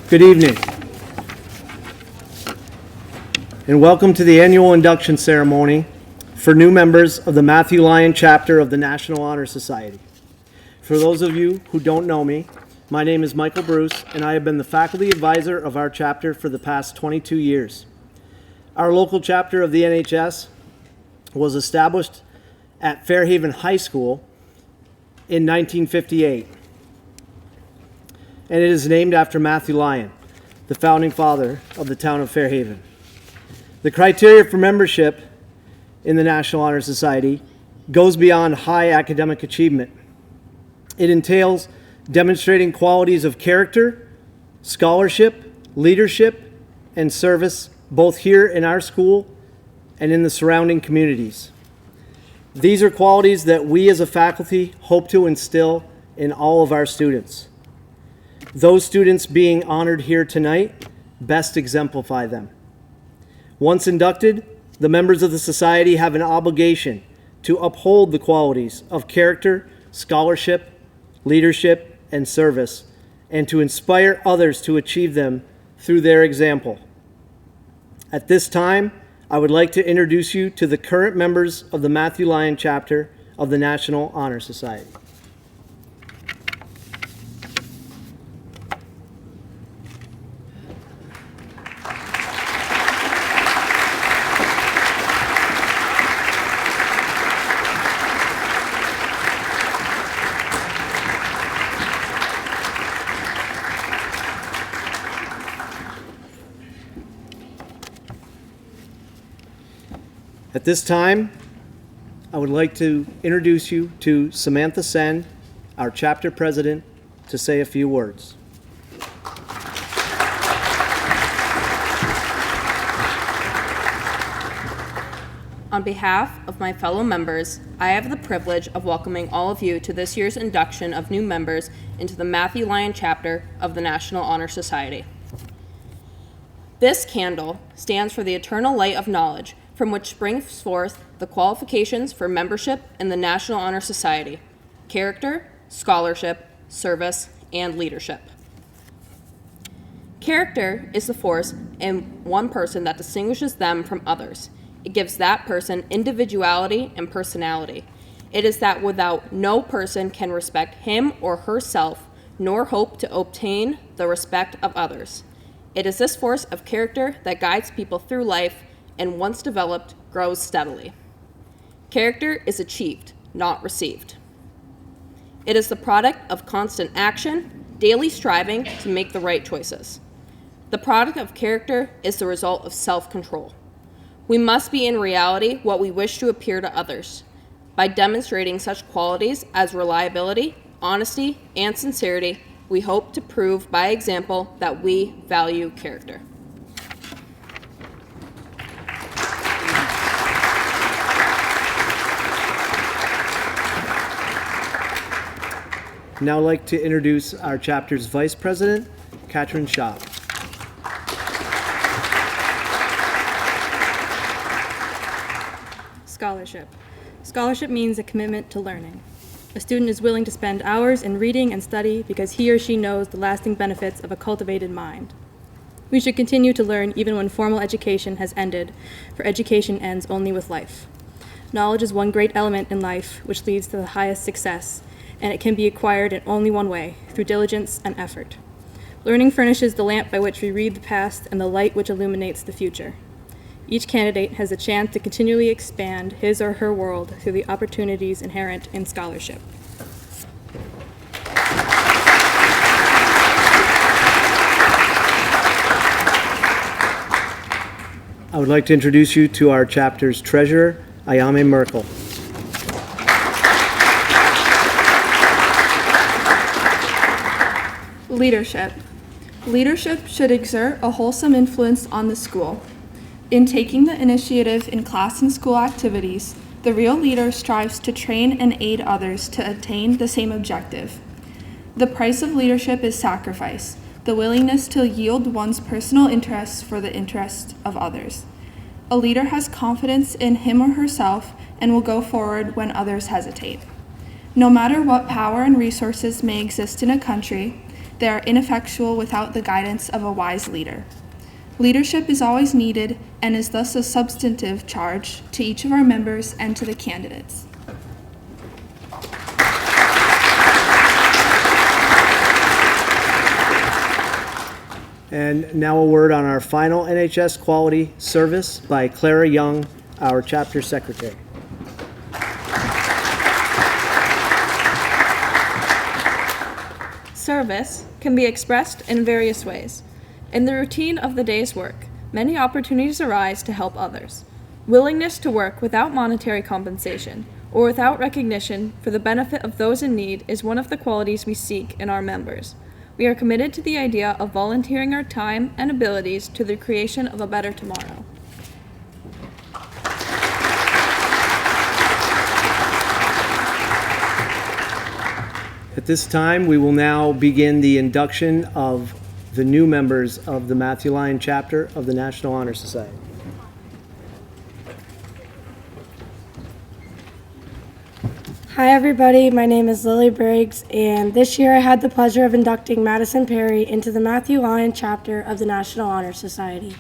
Good evening, and welcome to the annual induction ceremony for new members of the Matthew Lyon chapter of the National Honor Society. For those of you who don't know me, my name is Michael Bruce, and I have been the faculty advisor of our chapter for the past 22 years. Our local chapter of the NHS was established at Fairhaven High School in 1958. And it is named after Matthew Lyon, the founding father of the town of Fairhaven. The criteria for membership in the National Honor Society goes beyond high academic achievement. It entails demonstrating qualities of character, scholarship, leadership, and service, both here in our school and in the surrounding communities. These are qualities that we as a faculty hope to instill in all of our students. Those students being honored here tonight best exemplify them. Once inducted, the members of the society have an obligation to uphold the qualities of character, scholarship, leadership, and service, and to inspire others to achieve them through their example. At this time, I would like to introduce you to the current members of the Matthew Lyon chapter of the National Honor Society. At this time, I would like to introduce you to Samantha Sen, our chapter president, to say a few words. On behalf of my fellow members, I have the privilege of welcoming all of you to this year's induction of new members into the Matthew Lyon chapter of the National Honor Society. This candle stands for the eternal light of knowledge, from which springs forth the qualifications for membership in the National Honor Society: character, scholarship, service, and leadership. Character is the force in one person that distinguishes them from others. It gives that person individuality and personality. It is that without no person can respect him or herself, nor hope to obtain the respect of others. It is this force of character that guides people through life and once developed, grows steadily. Character is achieved, not received. It is the product of constant action, daily striving to make the right choices. The product of character is the result of self-control. We must be in reality what we wish to appear to others. By demonstrating such qualities as reliability, honesty, and sincerity, we hope to prove by example that we value character. Now I'd like to introduce our chapter's vice president, Katrin Shaw. Scholarship. Scholarship means a commitment to learning. A student is willing to spend hours in reading and study because he or she knows the lasting benefits of a cultivated mind. We should continue to learn even when formal education has ended, for education ends only with life. Knowledge is one great element in life which leads to the highest success, and it can be acquired in only one way, through diligence and effort. Learning furnishes the lamp by which we read the past and the light which illuminates the future. Each candidate has a chance to continually expand his or her world through the opportunities inherent in scholarship. I would like to introduce you to our chapter's treasurer, Ayame Merkel. Leadership. Leadership should exert a wholesome influence on the school. In taking the initiative in class and school activities, the real leader strives to train and aid others to attain the same objective. The price of leadership is sacrifice, the willingness to yield one's personal interests for the interest of others. A leader has confidence in him or herself and will go forward when others hesitate. No matter what power and resources may exist in a country, they are ineffectual without the guidance of a wise leader. Leadership is always needed and is thus a substantive charge to each of our members and to the candidates. And now a word on our final NHS quality service by Clara Young, our chapter secretary. Service can be expressed in various ways. In the routine of the day's work, many opportunities arise to help others. Willingness to work without monetary compensation or without recognition for the benefit of those in need is one of the qualities we seek in our members. We are committed to the idea of volunteering our time and abilities to the creation of a better tomorrow. At this time, we will now begin the induction of the new members of the Matthew Lyon chapter of the National Honor Society. Hi everybody, my name is Lily Briggs, and this year I had the pleasure of inducting Madison Perry into the Matthew Lyon chapter of the National Honor Society.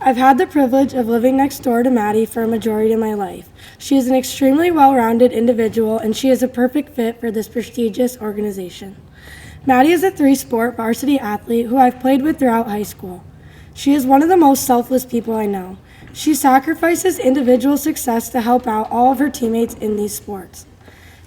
I've had the privilege of living next door to Maddie for a majority of my life. She is an extremely well-rounded individual, and she is a perfect fit for this prestigious organization. Maddie is a three-sport varsity athlete who I've played with throughout high school. She is one of the most selfless people I know. She sacrifices individual success to help out all of her teammates in these sports.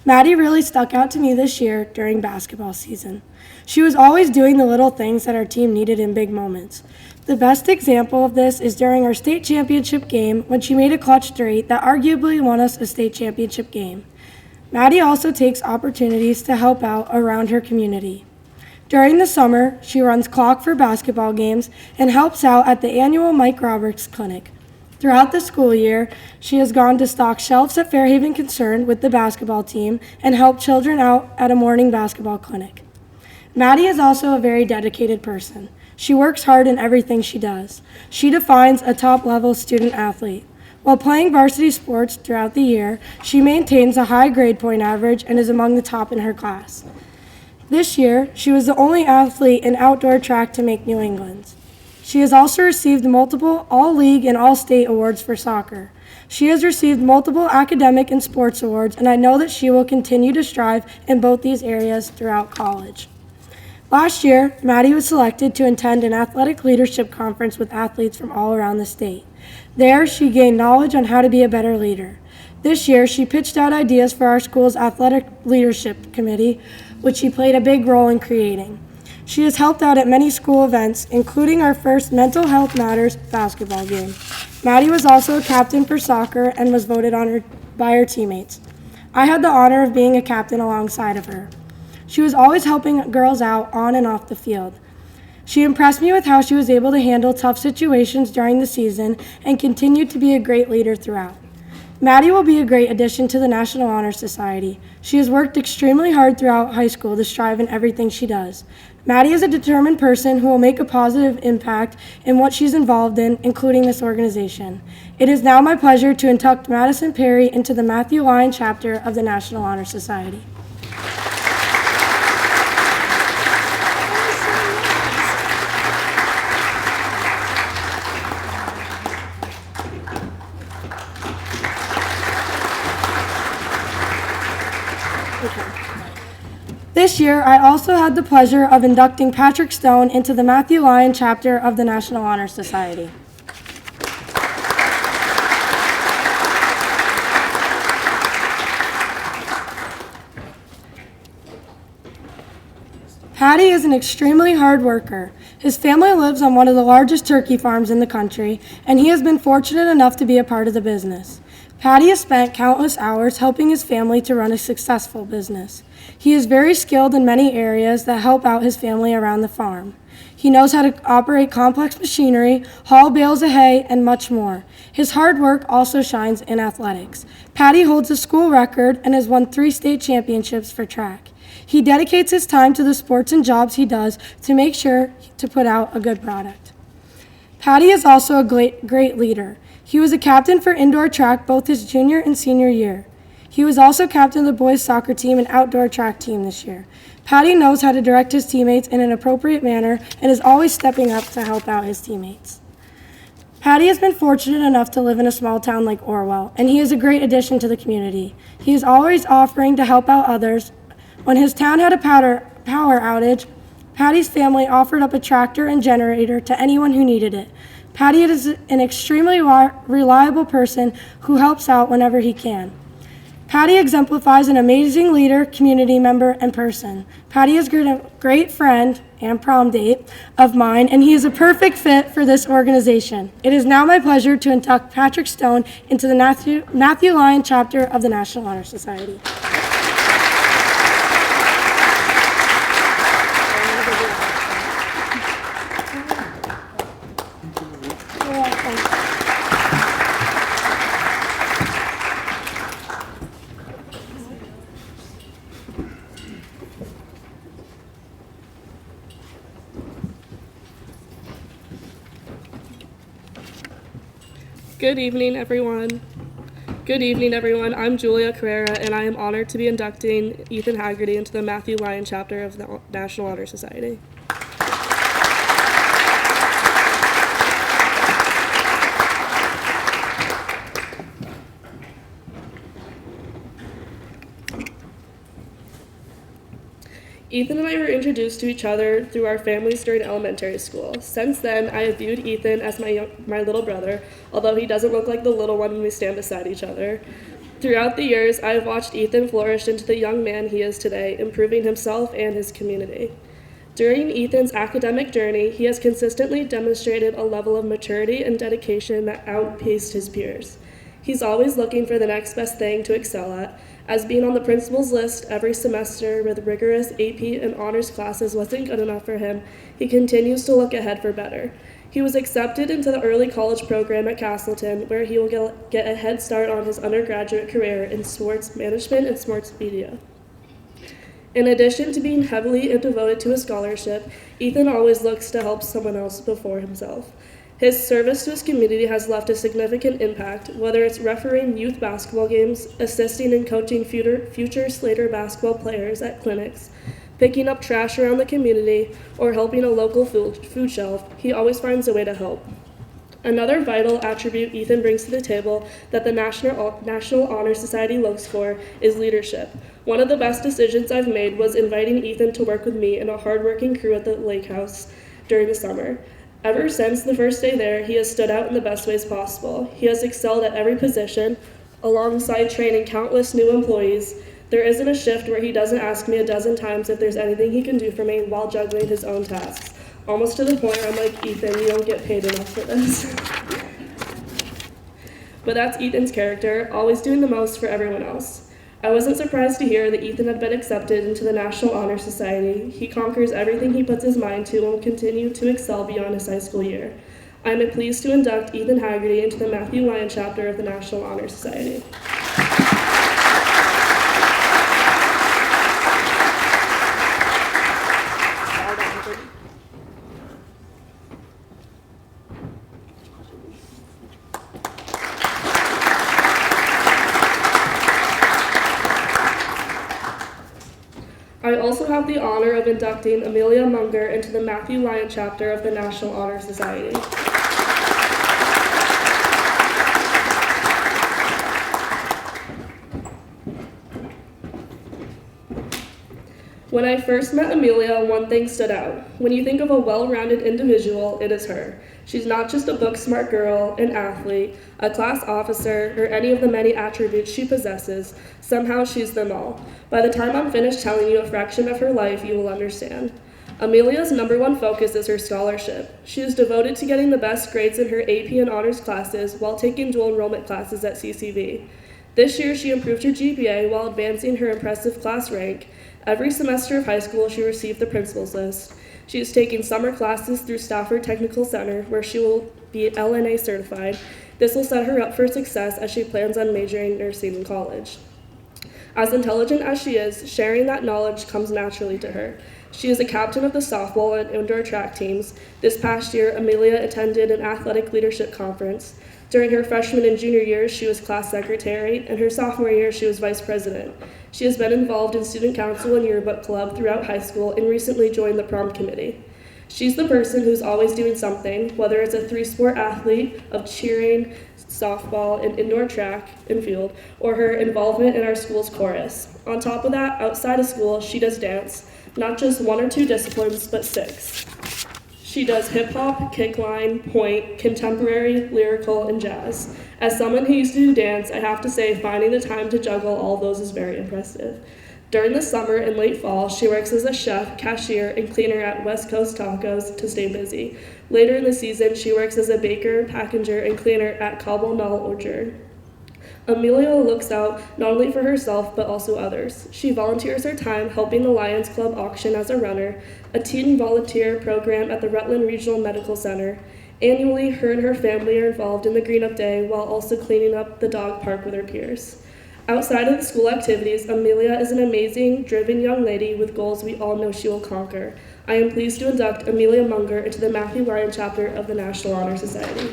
Maddie really stuck out to me this year during basketball season. She was always doing the little things that our team needed in big moments. The best example of this is during our state championship game when she made a clutch three that arguably won us a state championship game. Maddie also takes opportunities to help out around her community. During the summer, she runs clock for basketball games and helps out at the annual Mike Roberts Clinic. Throughout the school year, she has gone to stock shelves at Fairhaven Concern with the basketball team and helped children out at a morning basketball clinic. Maddie is also a very dedicated person. She works hard in everything she does. She defines a top-level student athlete. While playing varsity sports throughout the year, she maintains a high grade point average and is among the top in her class. This year, she was the only athlete in outdoor track to make New England's. She has also received multiple All-League and All-State awards for soccer. She has received multiple academic and sports awards, and I know that she will continue to strive in both these areas throughout college. Last year, Maddie was selected to attend an athletic leadership conference with athletes from all around the state. There, she gained knowledge on how to be a better leader. This year, she pitched out ideas for our school's athletic leadership committee, which she played a big role in creating. She has helped out at many school events, including our first Mental Health Matters basketball game. Maddie was also a captain for soccer and was voted on by her teammates. I had the honor of being a captain alongside of her. She was always helping girls out on and off the field. She impressed me with how she was able to handle tough situations during the season and continued to be a great leader throughout. Maddie will be a great addition to the National Honor Society. She has worked extremely hard throughout high school to strive in everything she does. Maddie is a determined person who will make a positive impact in what she's involved in, including this organization. It is now my pleasure to induct Madison Perry into the Matthew Lyon chapter of the National Honor Society. This year, I also had the pleasure of inducting Patrick Stone into the Matthew Lyon chapter of the National Honor Society. Patty is an extremely hard worker. His family lives on one of the largest turkey farms in the country, and he has been fortunate enough to be a part of the business. Patty has spent countless hours helping his family to run a successful business. He is very skilled in many areas that help out his family around the farm. He knows how to operate complex machinery, haul bales of hay, and much more. His hard work also shines in athletics. Patty holds a school record and has won 3 state championships for track. He dedicates his time to the sports and jobs he does to make sure to put out a good product. Patty is also a great leader. He was a captain for indoor track both his junior and senior year. He was also captain of the boys' soccer team and outdoor track team this year. Patty knows how to direct his teammates in an appropriate manner and is always stepping up to help out his teammates. Patty has been fortunate enough to live in a small town like Orwell, and he is a great addition to the community. He is always offering to help out others. When his town had a power outage, Patty's family offered up a tractor and generator to anyone who needed it. Patty is an extremely reliable person who helps out whenever he can. Patty exemplifies an amazing leader, community member, and person. Patty is a great friend and prom date of mine, and he is a perfect fit for this organization. It is now my pleasure to induct Patrick Stone into the Matthew Lyon chapter of the National Honor Society. Good evening, everyone. I'm Julia Carrera, and I am honored to be inducting Ethan Haggerty into the Matthew Lyon chapter of the National Honor Society. Ethan and I were introduced to each other through our families during elementary school. Since then, I have viewed Ethan as my little brother, although he doesn't look like the little one when we stand beside each other. Throughout the years, I have watched Ethan flourish into the young man he is today, improving himself and his community. During Ethan's academic journey, he has consistently demonstrated a level of maturity and dedication that outpaced his peers. He's always looking for the next best thing to excel at, as being on the principal's list every semester with rigorous AP and honors classes wasn't good enough for him. He continues to look ahead for better. He was accepted into the early college program at Castleton, where he will get a head start on his undergraduate career in sports management and sports media. In addition to being heavily devoted to a scholarship, Ethan always looks to help someone else before himself. His service to his community has left a significant impact, whether it's refereeing youth basketball games, assisting and coaching future Slater basketball players at clinics, picking up trash around the community, or helping a local food shelf. He always finds a way to help. Another vital attribute Ethan brings to the table that the National Honor Society looks for is leadership. One of the best decisions I've made was inviting Ethan to work with me and a hardworking crew at the lake house during the summer. Ever since the first day there, he has stood out in the best ways possible. He has excelled at every position, alongside training countless new employees. There isn't a shift where he doesn't ask me a dozen times if there's anything he can do for me while juggling his own tasks. Almost to the point where I'm like, Ethan, you don't get paid enough for this. But that's Ethan's character, always doing the most for everyone else. I wasn't surprised to hear that Ethan had been accepted into the National Honor Society. He conquers everything he puts his mind to and will continue to excel beyond his high school year. I am pleased to induct Ethan Haggerty into the Matthew Lyon chapter of the National Honor Society. I also have the honor of inducting Amelia Munger into the Matthew Lyon chapter of the National Honor Society. When I first met Amelia, one thing stood out. When you think of a well-rounded individual, it is her. She's not just a book-smart girl, an athlete, a class officer, or any of the many attributes she possesses. Somehow she's them all. By the time I'm finished telling you a fraction of her life, you will understand. Amelia's number one focus is her scholarship. She is devoted to getting the best grades in her AP and honors classes while taking dual enrollment classes at CCV. This year, she improved her GPA while advancing her impressive class rank. Every semester of high school, she received the principal's list. She is taking summer classes through Stafford Technical Center, where she will be LNA certified. This will set her up for success as she plans on majoring in nursing in college. As intelligent as she is, sharing that knowledge comes naturally to her. She is a captain of the softball and indoor track teams. This past year, Amelia attended an athletic leadership conference. During her freshman and junior years, she was class secretary, and her sophomore year, she was vice president. She has been involved in student council and yearbook club throughout high school and recently joined the prom committee. She's the person who's always doing something, whether it's a three-sport athlete of cheering, softball, and indoor track and field, or her involvement in our school's chorus. On top of that, outside of school, she does dance, not just 1 or 2 disciplines, but 6. She does hip-hop, kickline, point, contemporary, lyrical, and jazz. As someone who used to do dance, I have to say finding the time to juggle all those is very impressive. During the summer and late fall, she works as a chef, cashier, and cleaner at West Coast Tacos to stay busy. Later in the season, she works as a baker, packager, and cleaner at Cobble Knoll Orchard. Amelia looks out not only for herself, but also others. She volunteers her time helping the Lions Club auction as a runner, a teen volunteer program at the Rutland Regional Medical Center. Annually, her and her family are involved in the Green Up Day while also cleaning up the dog park with her peers. Outside of the school activities, Amelia is an amazing, driven young lady with goals we all know she will conquer. I am pleased to induct Amelia Munger into the Matthew Lyon chapter of the National Honor Society.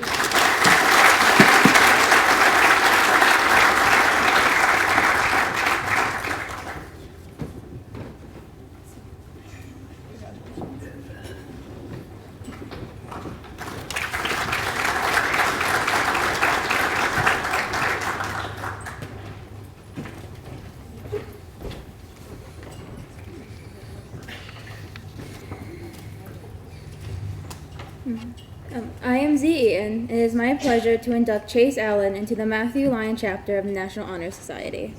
I am Z. Eaton. It is my pleasure to induct Chase Allen into the Matthew Lyon chapter of the National Honor Society.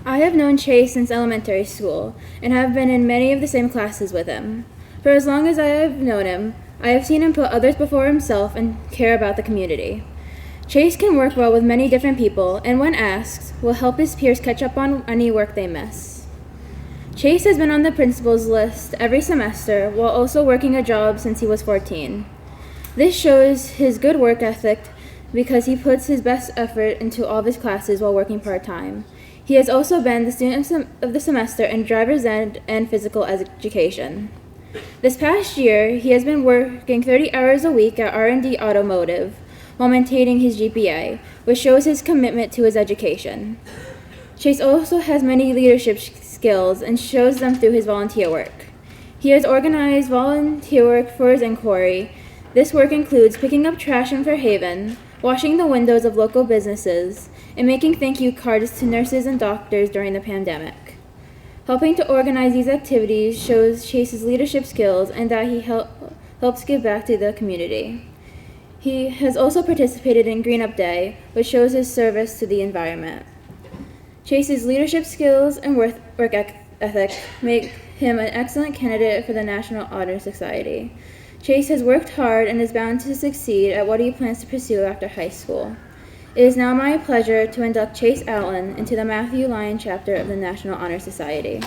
I have known Chase since elementary school and have been in many of the same classes with him. For as long as I have known him, I have seen him put others before himself and care about the community. Chase can work well with many different people, and when asked, will help his peers catch up on any work they miss. Chase has been on the principal's list every semester while also working a job since he was 14. This shows his good work ethic because he puts his best effort into all of his classes while working part-time. He has also been the student of the semester in driver's ed and physical education. This past year, he has been working 30 hours a week at R&D Automotive, while maintaining his GPA, which shows his commitment to his education. Chase also has many leadership skills and shows them through his volunteer work. He has organized volunteer work for his inquiry. This work includes picking up trash in Fairhaven, washing the windows of local businesses, and making thank you cards to nurses and doctors during the pandemic. Helping to organize these activities shows Chase's leadership skills and that he helps give back to the community. He has also participated in Green Up Day, which shows his service to the environment. Chase's leadership skills and work ethic make him an excellent candidate for the National Honor Society. Chase has worked hard and is bound to succeed at what he plans to pursue after high school. It is now my pleasure to induct Chase Allen into the Matthew Lyon chapter of the National Honor Society.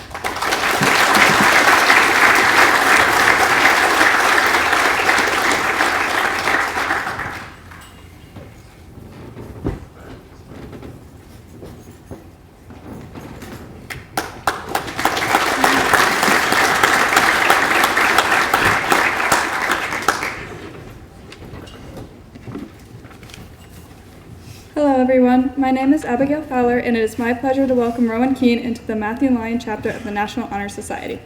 Hello everyone, my name is Abigail Fowler and it is my pleasure to welcome Rowan Keene into the Matthew Lyon chapter of the National Honor Society.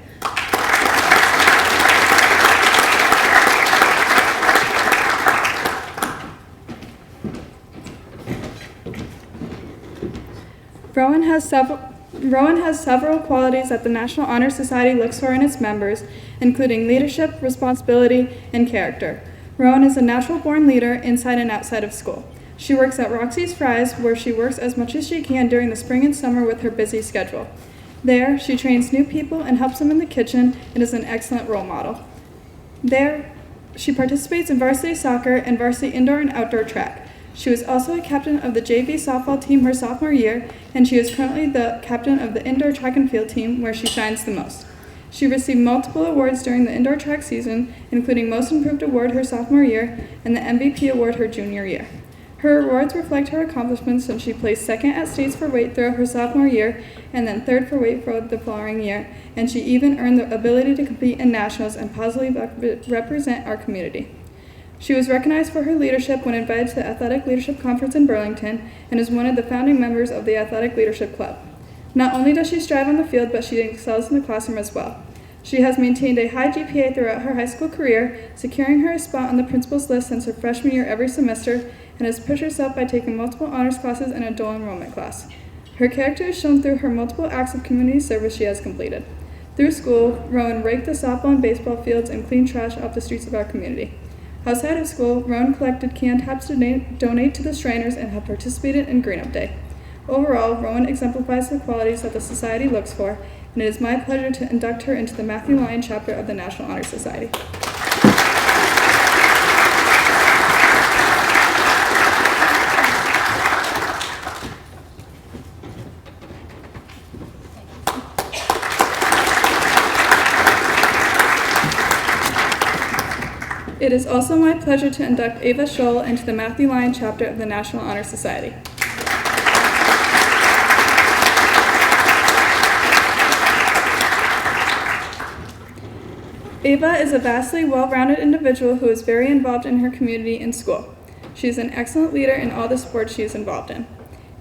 Rowan has several qualities that the National Honor Society looks for in its members, including leadership, responsibility, and character. Rowan is a natural-born leader inside and outside of school. She works at Roxy's Fries, where she works as much as she can during the spring and summer with her busy schedule. There, she trains new people and helps them in the kitchen and is an excellent role model. There, she participates in varsity soccer and varsity indoor and outdoor track. She was also a captain of the JV softball team her sophomore year, and she is currently the captain of the indoor track and field team, where she shines the most. She received multiple awards during the indoor track season, including Most Improved Award her sophomore year and the MVP award her junior year. Her awards reflect her accomplishments since she placed second at states for weight throw her sophomore year and then third for weight throw the following year, and she even earned the ability to compete in nationals and positively represent our community. She was recognized for her leadership when invited to the Athletic Leadership Conference in Burlington and is one of the founding members of the Athletic Leadership Club. Not only does she strive on the field, but she excels in the classroom as well. She has maintained a high GPA throughout her high school career, securing her a spot on the principal's list since her freshman year every semester, and has pushed herself by taking multiple honors classes and a dual enrollment class. Her character is shown through her multiple acts of community service she has completed. Through school, Rowan raked the softball and baseball fields and cleaned trash off the streets of our community. Outside of school, Rowan collected canned taps to donate to the Shriners and have participated in Green Up Day. Overall, Rowan exemplifies the qualities that the Society looks for, and it is my pleasure to induct her into the Matthew Lyon chapter of the National Honor Society. It is also my pleasure to induct Ava Scholl into the Matthew Lyon chapter of the National Honor Society. Ava is a vastly well-rounded individual who is very involved in her community and school. She is an excellent leader in all the sports she is involved in.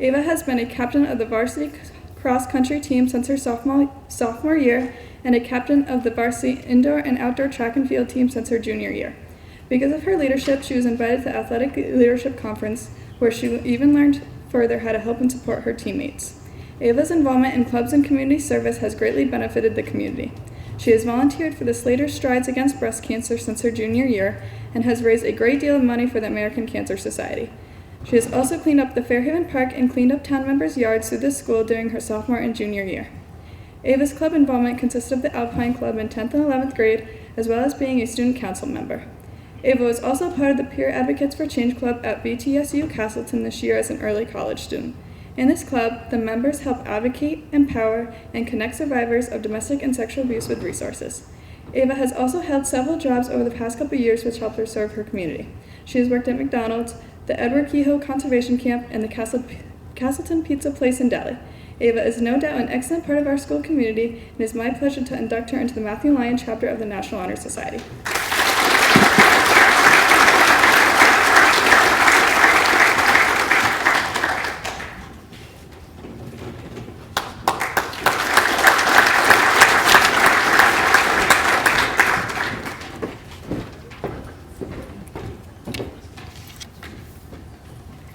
Ava has been a captain of the varsity cross-country team since her sophomore year and a captain of the varsity indoor and outdoor track and field team since her junior year. Because of her leadership, she was invited to the Athletic Leadership Conference, where she even learned further how to help and support her teammates. Ava's involvement in clubs and community service has greatly benefited the community. She has volunteered for the Slater Strides Against Breast Cancer since her junior year and has raised a great deal of money for the American Cancer Society. She has also cleaned up the Fairhaven Park and cleaned up town members' yards through the school during her sophomore and junior year. Ava's club involvement consists of the Alpine Club in 10th and 11th grade, as well as being a student council member. Ava was also part of the Peer Advocates for Change Club at BTSU Castleton this year as an early college student. In this club, the members help advocate, empower, and connect survivors of domestic and sexual abuse with resources. Ava has also held several jobs over the past couple years which helped her serve her community. She has worked at McDonald's, the Edward Kehoe Conservation Camp, and the Castleton Pizza Place in Delhi. Ava is no doubt an excellent part of our school community, and it is my pleasure to induct her into the Matthew Lyon chapter of the National Honor Society.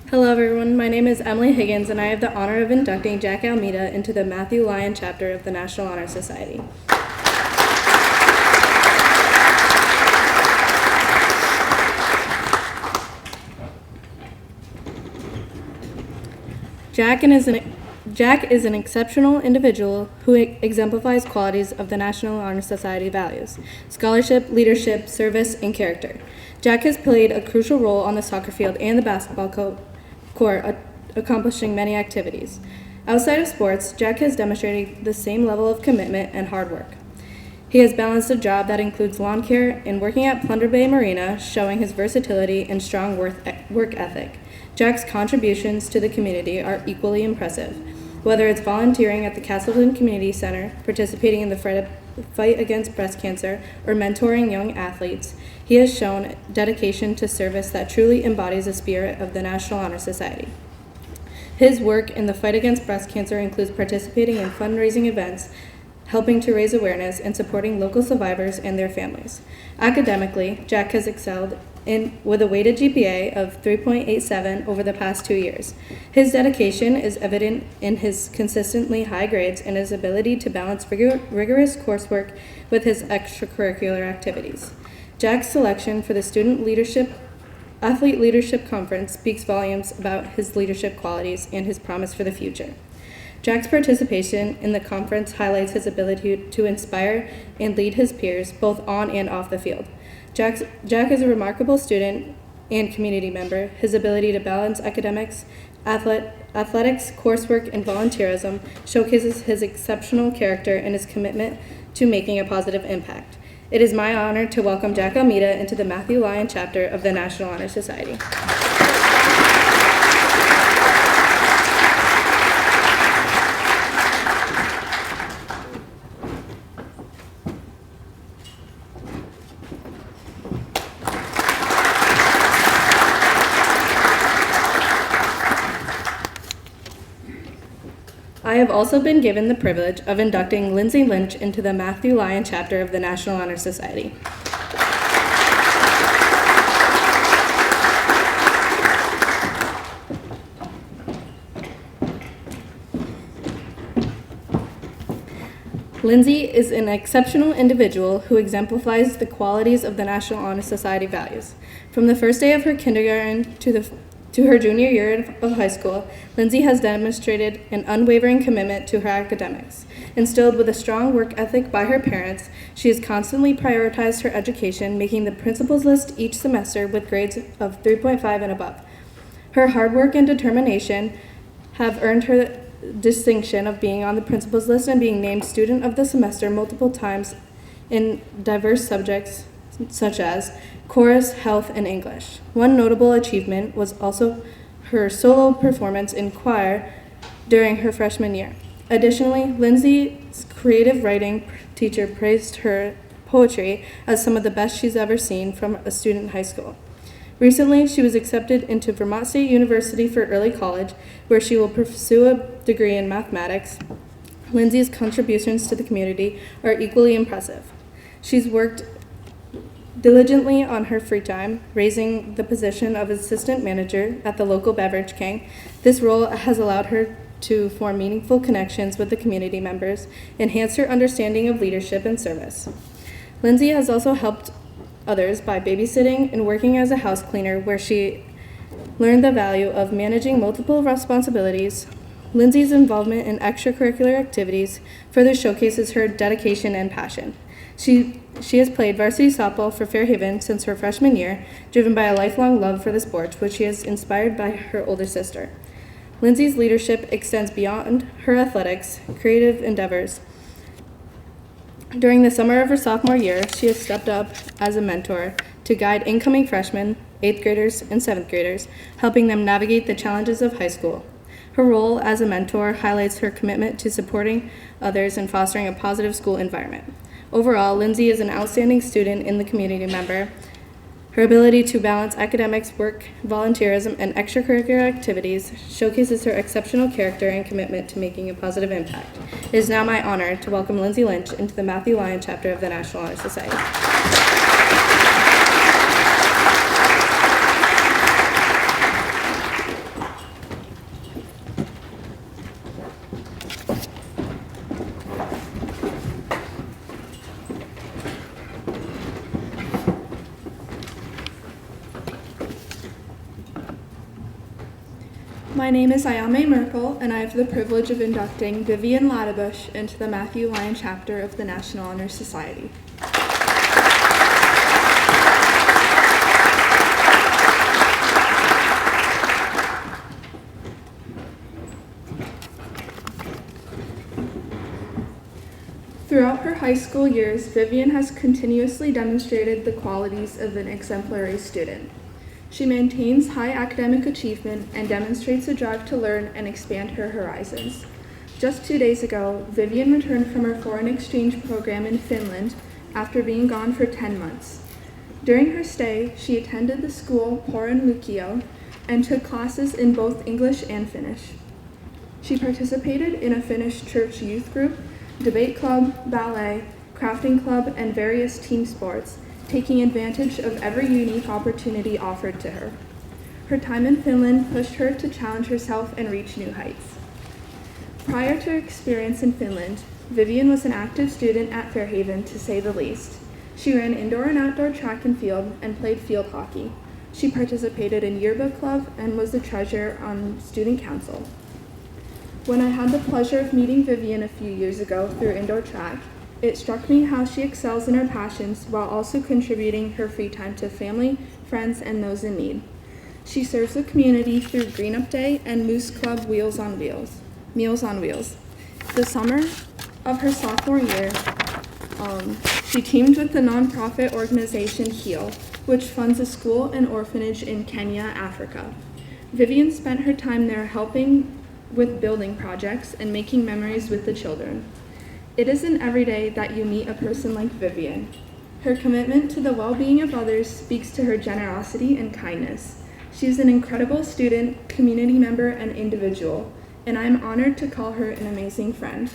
Hello everyone, my name is Emily Higgins and I have the honor of inducting Jack Almeida into the Matthew Lyon chapter of the National Honor Society. Jack is an exceptional individual who exemplifies qualities of the National Honor Society values: scholarship, leadership, service, and character. Jack has played a crucial role on the soccer field and the basketball court, accomplishing many activities. Outside of sports, Jack has demonstrated the same level of commitment and hard work. He has balanced a job that includes lawn care and working at Plunder Bay Marina, showing his versatility and strong work ethic. Jack's contributions to the community are equally impressive. Whether it's volunteering at the Castleton Community Center, participating in the fight against breast cancer, or mentoring young athletes, he has shown dedication to service that truly embodies the spirit of the National Honor Society. His work in the fight against breast cancer includes participating in fundraising events, helping to raise awareness, and supporting local survivors and their families. Academically, Jack has excelled with a weighted GPA of 3.87 over the past 2 years. His dedication is evident in his consistently high grades and his ability to balance rigorous coursework with his extracurricular activities. Jack's selection for the Athlete Leadership Conference speaks volumes about his leadership qualities and his promise for the future. Jack's participation in the conference highlights his ability to inspire and lead his peers both on and off the field. Jack is a remarkable student and community member. His ability to balance academics, athletics, coursework, and volunteerism showcases his exceptional character and his commitment to making a positive impact. It is my honor to welcome Jack Almeida into the Matthew Lyon chapter of the National Honor Society. I have also been given the privilege of inducting Lindsay Lynch into the Matthew Lyon chapter of the National Honor Society. Lindsay is an exceptional individual who exemplifies the qualities of the National Honor Society values. From the first day of her kindergarten to her junior year of high school, Lindsay has demonstrated an unwavering commitment to her academics. Instilled with a strong work ethic by her parents, she has constantly prioritized her education, making the principal's list each semester with grades of 3.5 and above. Her hard work and determination have earned her distinction of being on the principal's list and being named student of the semester multiple times in diverse subjects such as chorus, health, and English. One notable achievement was also her solo performance in choir during her freshman year. Additionally, Lindsay's creative writing teacher praised her poetry as some of the best she's ever seen from a student in high school. Recently, she was accepted into Vermont State University for early college, where she will pursue a degree in mathematics. Lindsay's contributions to the community are equally impressive. She's worked diligently on her free time, raising the position of assistant manager at the local Beverage King. This role has allowed her to form meaningful connections with the community members, enhance her understanding of leadership and service. Lindsay has also helped others by babysitting and working as a house cleaner, where she learned the value of managing multiple responsibilities. Lindsay's involvement in extracurricular activities further showcases her dedication and passion. She has played varsity softball for Fairhaven since her freshman year, driven by a lifelong love for the sport, which she is inspired by her older sister. Lindsay's leadership extends beyond her athletics, creative endeavors. During the summer of her sophomore year, she has stepped up as a mentor to guide incoming freshmen, 8th graders, and 7th graders, helping them navigate the challenges of high school. Her role as a mentor highlights her commitment to supporting others and fostering a positive school environment. Overall, Lindsay is an outstanding student and the community member. Her ability to balance academics, work, volunteerism, and extracurricular activities showcases her exceptional character and commitment to making a positive impact. It is now my honor to welcome Lindsay Lynch into the Matthew Lyon chapter of the National Honor Society. My name is Ayame Merkel, and I have the privilege of inducting Vivian Ladebush into the Matthew Lyon chapter of the National Honor Society. Throughout her high school years, Vivian has continuously demonstrated the qualities of an exemplary student. She maintains high academic achievement and demonstrates a drive to learn and expand her horizons. Just 2 days ago, Vivian returned from her foreign exchange program in Finland after being gone for 10 months. During her stay, she attended the school Porin Lukio and took classes in both English and Finnish. She participated in a Finnish church youth group, debate club, ballet, crafting club, and various team sports, taking advantage of every unique opportunity offered to her. Her time in Finland pushed her to challenge herself and reach new heights. Prior to her experience in Finland, Vivian was an active student at Fairhaven, to say the least. She ran indoor and outdoor track and field and played field hockey. She participated in yearbook club and was the treasurer on student council. When I had the pleasure of meeting Vivian a few years ago through indoor track, it struck me how she excels in her passions while also contributing her free time to family, friends, and those in need. She serves the community through Green Up Day and Moose Club Meals on Wheels. The summer of her sophomore year, she teamed with the nonprofit organization HEAL, which funds a school and orphanage in Kenya, Africa. Vivian spent her time there helping with building projects and making memories with the children. It isn't every day that you meet a person like Vivian. Her commitment to the well-being of others speaks to her generosity and kindness. She is an incredible student, community member, and individual. and I am honored to call her an amazing friend.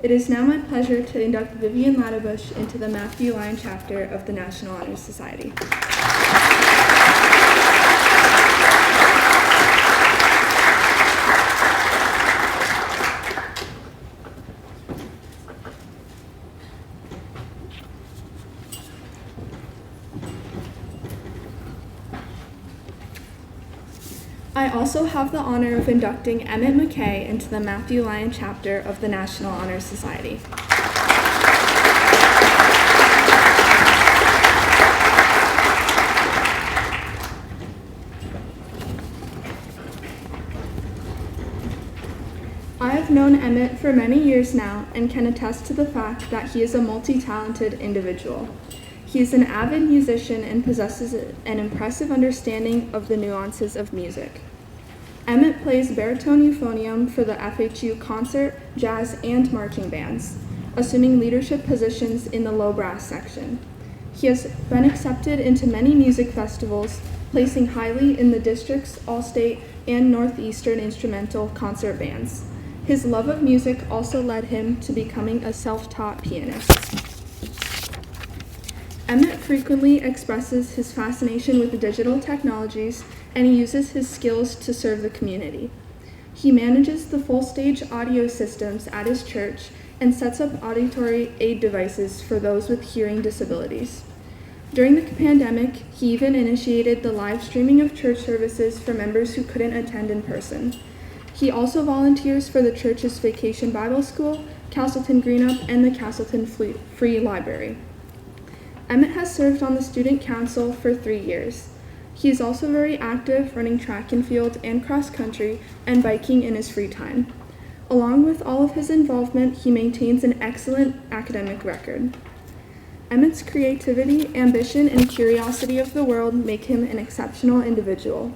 It is now my pleasure to induct Vivian Laddebush into the Matthew Lyon chapter of the National Honor Society. I also have the honor of inducting Emmett McKay into the Matthew Lyon chapter of the National Honor Society. I have known Emmett for many years now and can attest to the fact that he is a multi-talented individual. He is an avid musician and possesses an impressive understanding of the nuances of music. Emmett plays baritone euphonium for the FHU concert, jazz, and marching bands, assuming leadership positions in the low brass section. He has been accepted into many music festivals, placing highly in the district's all-state and northeastern instrumental concert bands. His love of music also led him to becoming a self-taught pianist. Emmett frequently expresses his fascination with digital technologies, and he uses his skills to serve the community. He manages the full-stage audio systems at his church and sets up auditory aid devices for those with hearing disabilities. During the pandemic, he even initiated the live streaming of church services for members who couldn't attend in person. He also volunteers for the church's Vacation Bible School, Castleton Greenup, and the Castleton Free Library. Emmett has served on the Student Council for 3 years. He is also very active running track and field and cross country and biking in his free time. Along with all of his involvement, he maintains an excellent academic record. Emmett's creativity, ambition, and curiosity of the world make him an exceptional individual.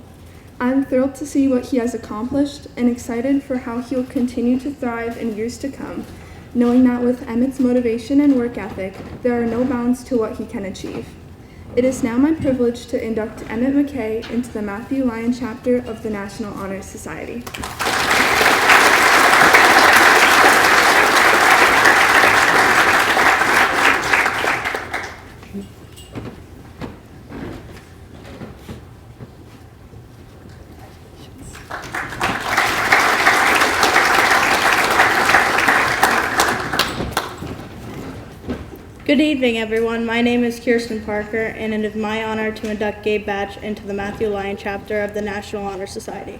I'm thrilled to see what he has accomplished and excited for how he'll continue to thrive in years to come, knowing that with Emmett's motivation and work ethic, there are no bounds to what he can achieve. It is now my privilege to induct Emmett McKay into the Matthew Lyon chapter of the National Honor Society. Good evening, everyone. My name is Kirsten Parker, and it is my honor to induct Gabe Batch into the Matthew Lyon chapter of the National Honor Society.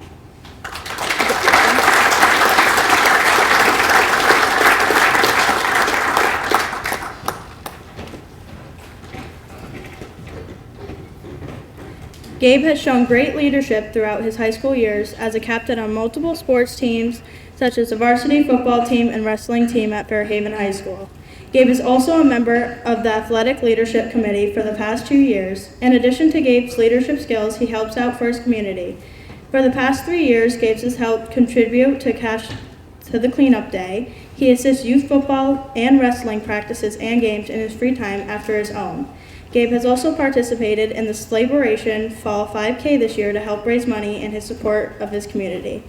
Gabe has shown great leadership throughout his high school years as a captain on multiple sports teams, such as the varsity football team and wrestling team at Fairhaven High School. Gabe is also a member of the Athletic Leadership Committee for the past 2 years. In addition to Gabe's leadership skills, he helps out for his community. For the past 3 years, Gabe has helped contribute to the cleanup day. He assists youth football and wrestling practices and games in his free time after his own. Gabe has also participated in the Slaveration Fall 5K this year to help raise money in his support of his community.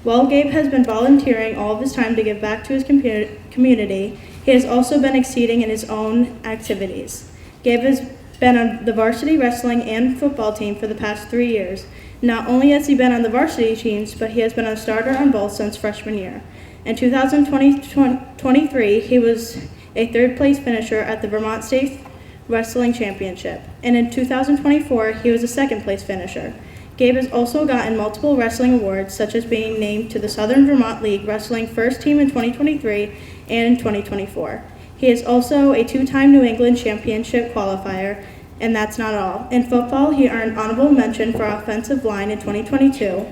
While Gabe has been volunteering all of his time to give back to his community, he has also been exceeding in his own activities. Gabe has been on the varsity wrestling and football team for the past 3 years. Not only has he been on the varsity teams, but he has been a starter on both since freshman year. In 2023, he was a third-place finisher at the Vermont State Wrestling Championship, and in 2024, he was a second-place finisher. Gabe has also gotten multiple wrestling awards, such as being named to the Southern Vermont League Wrestling First Team in 2023 and in 2024. He is also a 2-time New England Championship qualifier, and that's not all. In football, he earned honorable mention for offensive line in 2022,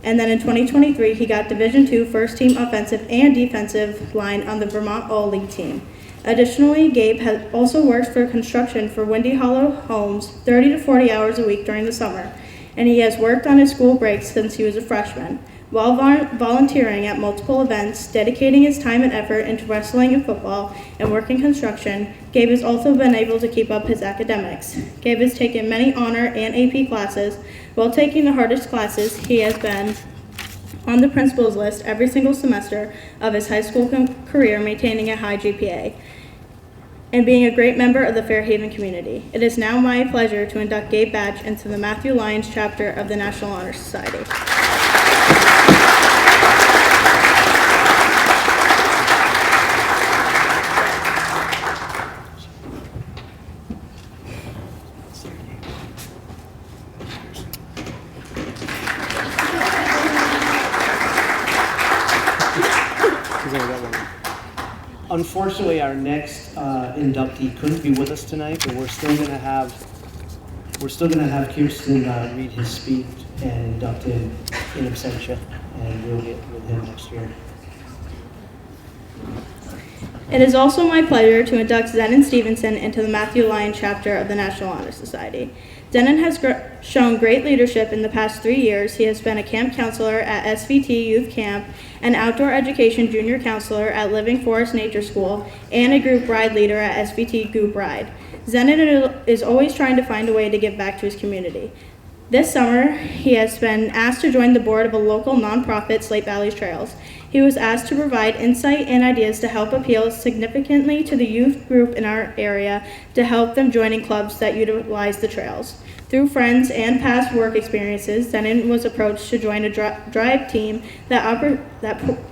and then in 2023, he got Division II First Team offensive and defensive line on the Vermont All-League team. Additionally, Gabe has also worked for construction for Windy Hollow Homes 30 to 40 hours a week during the summer, and he has worked on his school breaks since he was a freshman. While volunteering at multiple events, dedicating his time and effort into wrestling and football, and working construction, Gabe has also been able to keep up his academics. Gabe has taken many honor and AP classes. While taking the hardest classes, he has been on the principal's list every single semester of his high school career, maintaining a high GPA, and being a great member of the Fairhaven community. It is now my pleasure to induct Gabe Batch into the Matthew Lyons chapter of the National Honor Society. Unfortunately, our next inductee couldn't be with us tonight, but we're still gonna have Kirsten read his speech and induct him in absentia, and we'll get with him next year. It is also my pleasure to induct Zenon Stevenson into the Matthew Lyons chapter of the National Honor Society. Zenon has shown great leadership in the past 3 years. He has been a camp counselor at SVT Youth Camp, an outdoor education junior counselor at Living Forest Nature School, and a group ride leader at SVT Goop Ride. Zenon is always trying to find a way to give back to his community. This summer, he has been asked to join the board of a local nonprofit, Slate Valley Trails. He was asked to provide insight and ideas to help appeal significantly to the youth group in our area to help them joining clubs that utilize the trails. Through friends and past work experiences, Zenon was approached to join a drive team that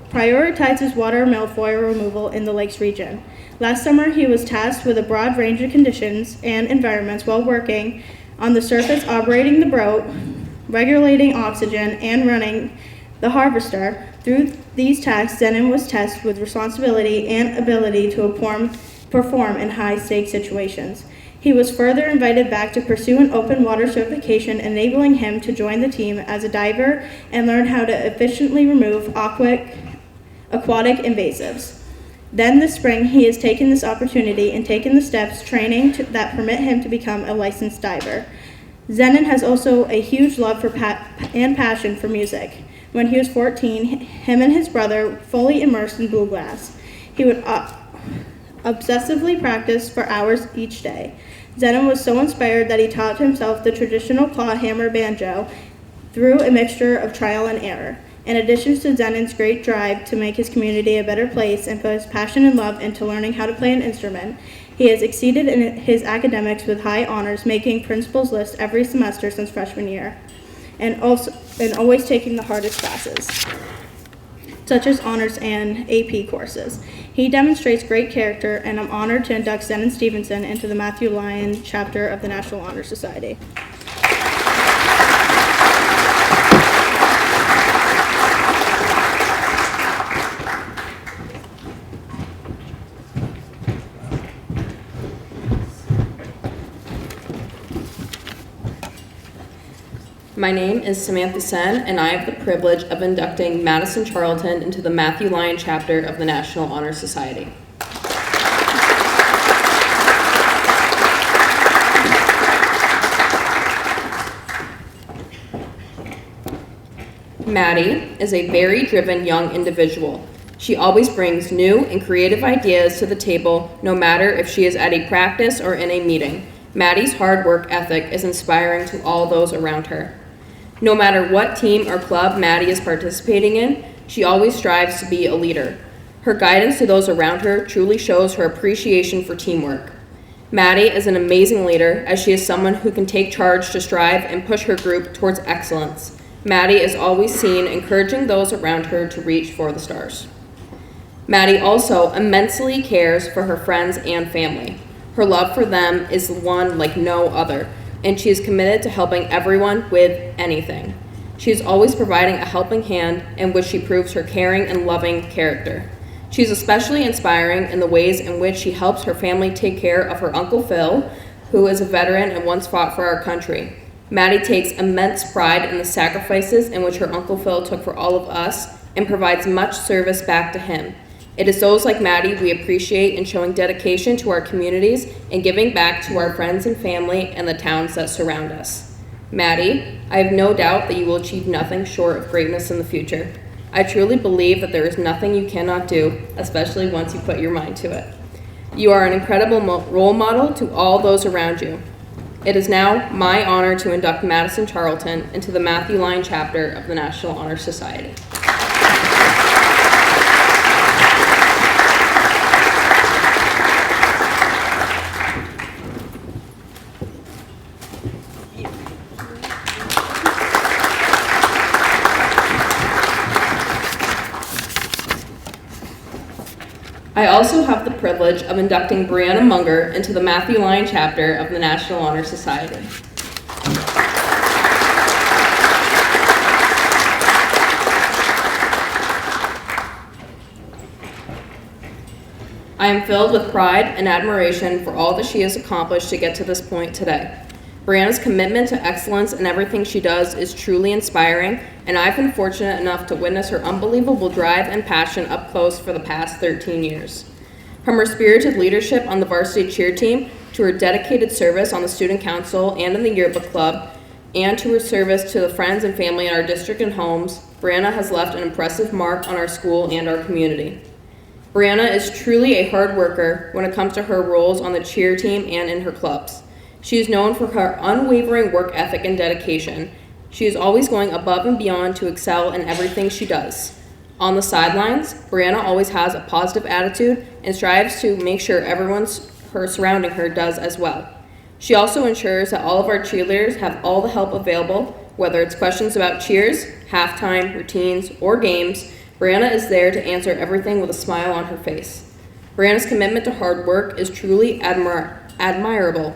prioritizes water milfoil removal in the lakes region. Last summer, he was tasked with a broad range of conditions and environments while working on the surface, operating the boat, regulating oxygen, and running the harvester. Through these tasks, Zenon was tested with responsibility and ability to perform in high-stakes situations. He was further invited back to pursue an open water certification, enabling him to join the team as a diver and learn how to efficiently remove aquatic invasives. Then this spring, he has taken this opportunity and taken the steps training that permit him to become a licensed diver. Zenon has also a huge love for and passion for music. When he was 14, him and his brother fully immersed in bluegrass. He would obsessively practice for hours each day. Zenon was so inspired that he taught himself the traditional clawhammer banjo through a mixture of trial and error. In addition to Zenon's great drive to make his community a better place and put his passion and love into learning how to play an instrument, he has exceeded in his academics with high honors, making principal's list every semester since freshman year, and always taking the hardest classes, such as honors and AP courses. He demonstrates great character, and I'm honored to induct Zenon Stevenson into the Matthew Lyons chapter of the National Honor Society. My name is Samantha Sen, and I have the privilege of inducting Madison Charlton into the Matthew Lyons chapter of the National Honor Society. Maddie is a very driven young individual. She always brings new and creative ideas to the table, no matter if she is at a practice or in a meeting. Maddie's hard work ethic is inspiring to all those around her. No matter what team or club Maddie is participating in, she always strives to be a leader. Her guidance to those around her truly shows her appreciation for teamwork. Maddie is an amazing leader, as she is someone who can take charge to strive and push her group towards excellence. Maddie is always seen encouraging those around her to reach for the stars. Maddie also immensely cares for her friends and family. Her love for them is one like no other, and she is committed to helping everyone with anything. She is always providing a helping hand, in which she proves her caring and loving character. She is especially inspiring in the ways in which she helps her family take care of her Uncle Phil, who is a veteran and once fought for our country. Maddie takes immense pride in the sacrifices in which her Uncle Phil took for all of us and provides much service back to him. It is those like Maddie we appreciate in showing dedication to our communities and giving back to our friends and family and the towns that surround us. Maddie, I have no doubt that you will achieve nothing short of greatness in the future. I truly believe that there is nothing you cannot do, especially once you put your mind to it. You are an incredible role model to all those around you. It is now my honor to induct Madison Charlton into the Matthew Lyon chapter of the National Honor Society. I also have the privilege of inducting Brianna Munger into the Matthew Lyon chapter of the National Honor Society. I am filled with pride and admiration for all that she has accomplished to get to this point today. Brianna's commitment to excellence in everything she does is truly inspiring, and I've been fortunate enough to witness her unbelievable drive and passion up close for the past 13 years. From her spirited leadership on the varsity cheer team, to her dedicated service on the student council and in the yearbook club, and to her service to the friends and family in our district and homes, Brianna has left an impressive mark on our school and our community. Brianna is truly a hard worker when it comes to her roles on the cheer team and in her clubs. She is known for her unwavering work ethic and dedication. She is always going above and beyond to excel in everything she does. On the sidelines, Brianna always has a positive attitude and strives to make sure everyone surrounding her does as well. She also ensures that all of our cheerleaders have all the help available, whether it's questions about cheers, halftime, routines, or games. Brianna is there to answer everything with a smile on her face. Brianna's commitment to hard work is truly admirable.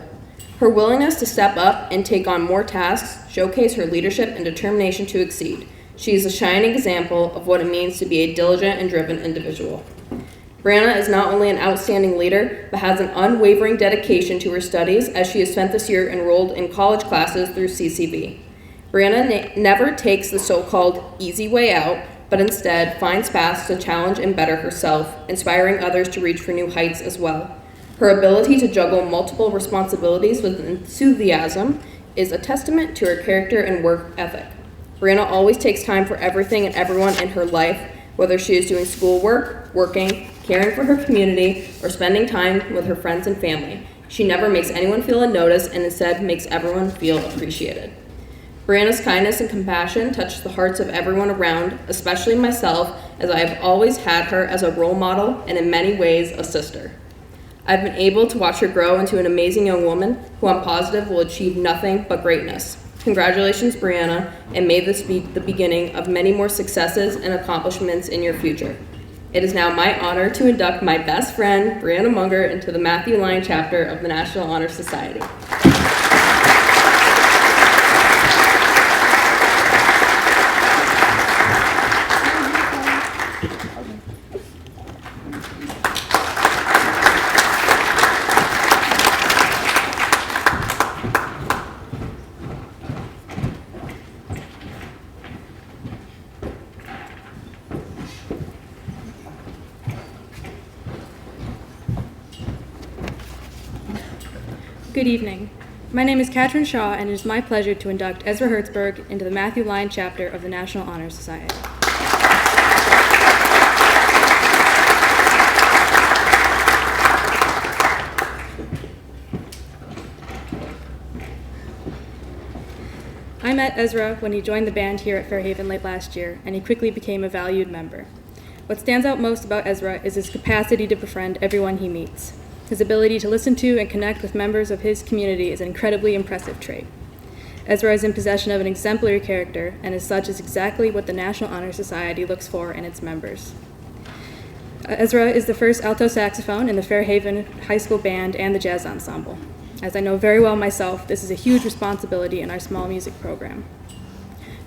Her willingness to step up and take on more tasks showcase her leadership and determination to exceed. She is a shining example of what it means to be a diligent and driven individual. Brianna is not only an outstanding leader, but has an unwavering dedication to her studies as she has spent this year enrolled in college classes through CCB. Brianna never takes the so-called easy way out, but instead finds paths to challenge and better herself, inspiring others to reach for new heights as well. Her ability to juggle multiple responsibilities with enthusiasm is a testament to her character and work ethic. Brianna always takes time for everything and everyone in her life, whether she is doing schoolwork, working, caring for her community, or spending time with her friends and family. She never makes anyone feel unnoticed and instead makes everyone feel appreciated. Brianna's kindness and compassion touches the hearts of everyone around, especially myself, as I have always had her as a role model and in many ways a sister. I've been able to watch her grow into an amazing young woman who I'm positive will achieve nothing but greatness. Congratulations, Brianna, and may this be the beginning of many more successes and accomplishments in your future. It is now my honor to induct my best friend, Brianna Munger, into the Matthew Lyon chapter of the National Honor Society. Good evening. My name is Katrin Shaw, and it is my pleasure to induct Ezra Hertzberg into the Matthew Lyon chapter of the National Honor Society. I met Ezra when he joined the band here at Fairhaven late last year, and he quickly became a valued member. What stands out most about Ezra is his capacity to befriend everyone he meets. His ability to listen to and connect with members of his community is an incredibly impressive trait. Ezra is in possession of an exemplary character, and as such is exactly what the National Honor Society looks for in its members. Ezra is the first alto saxophone in the Fairhaven High School Band and the Jazz Ensemble. As I know very well myself, this is a huge responsibility in our small music program.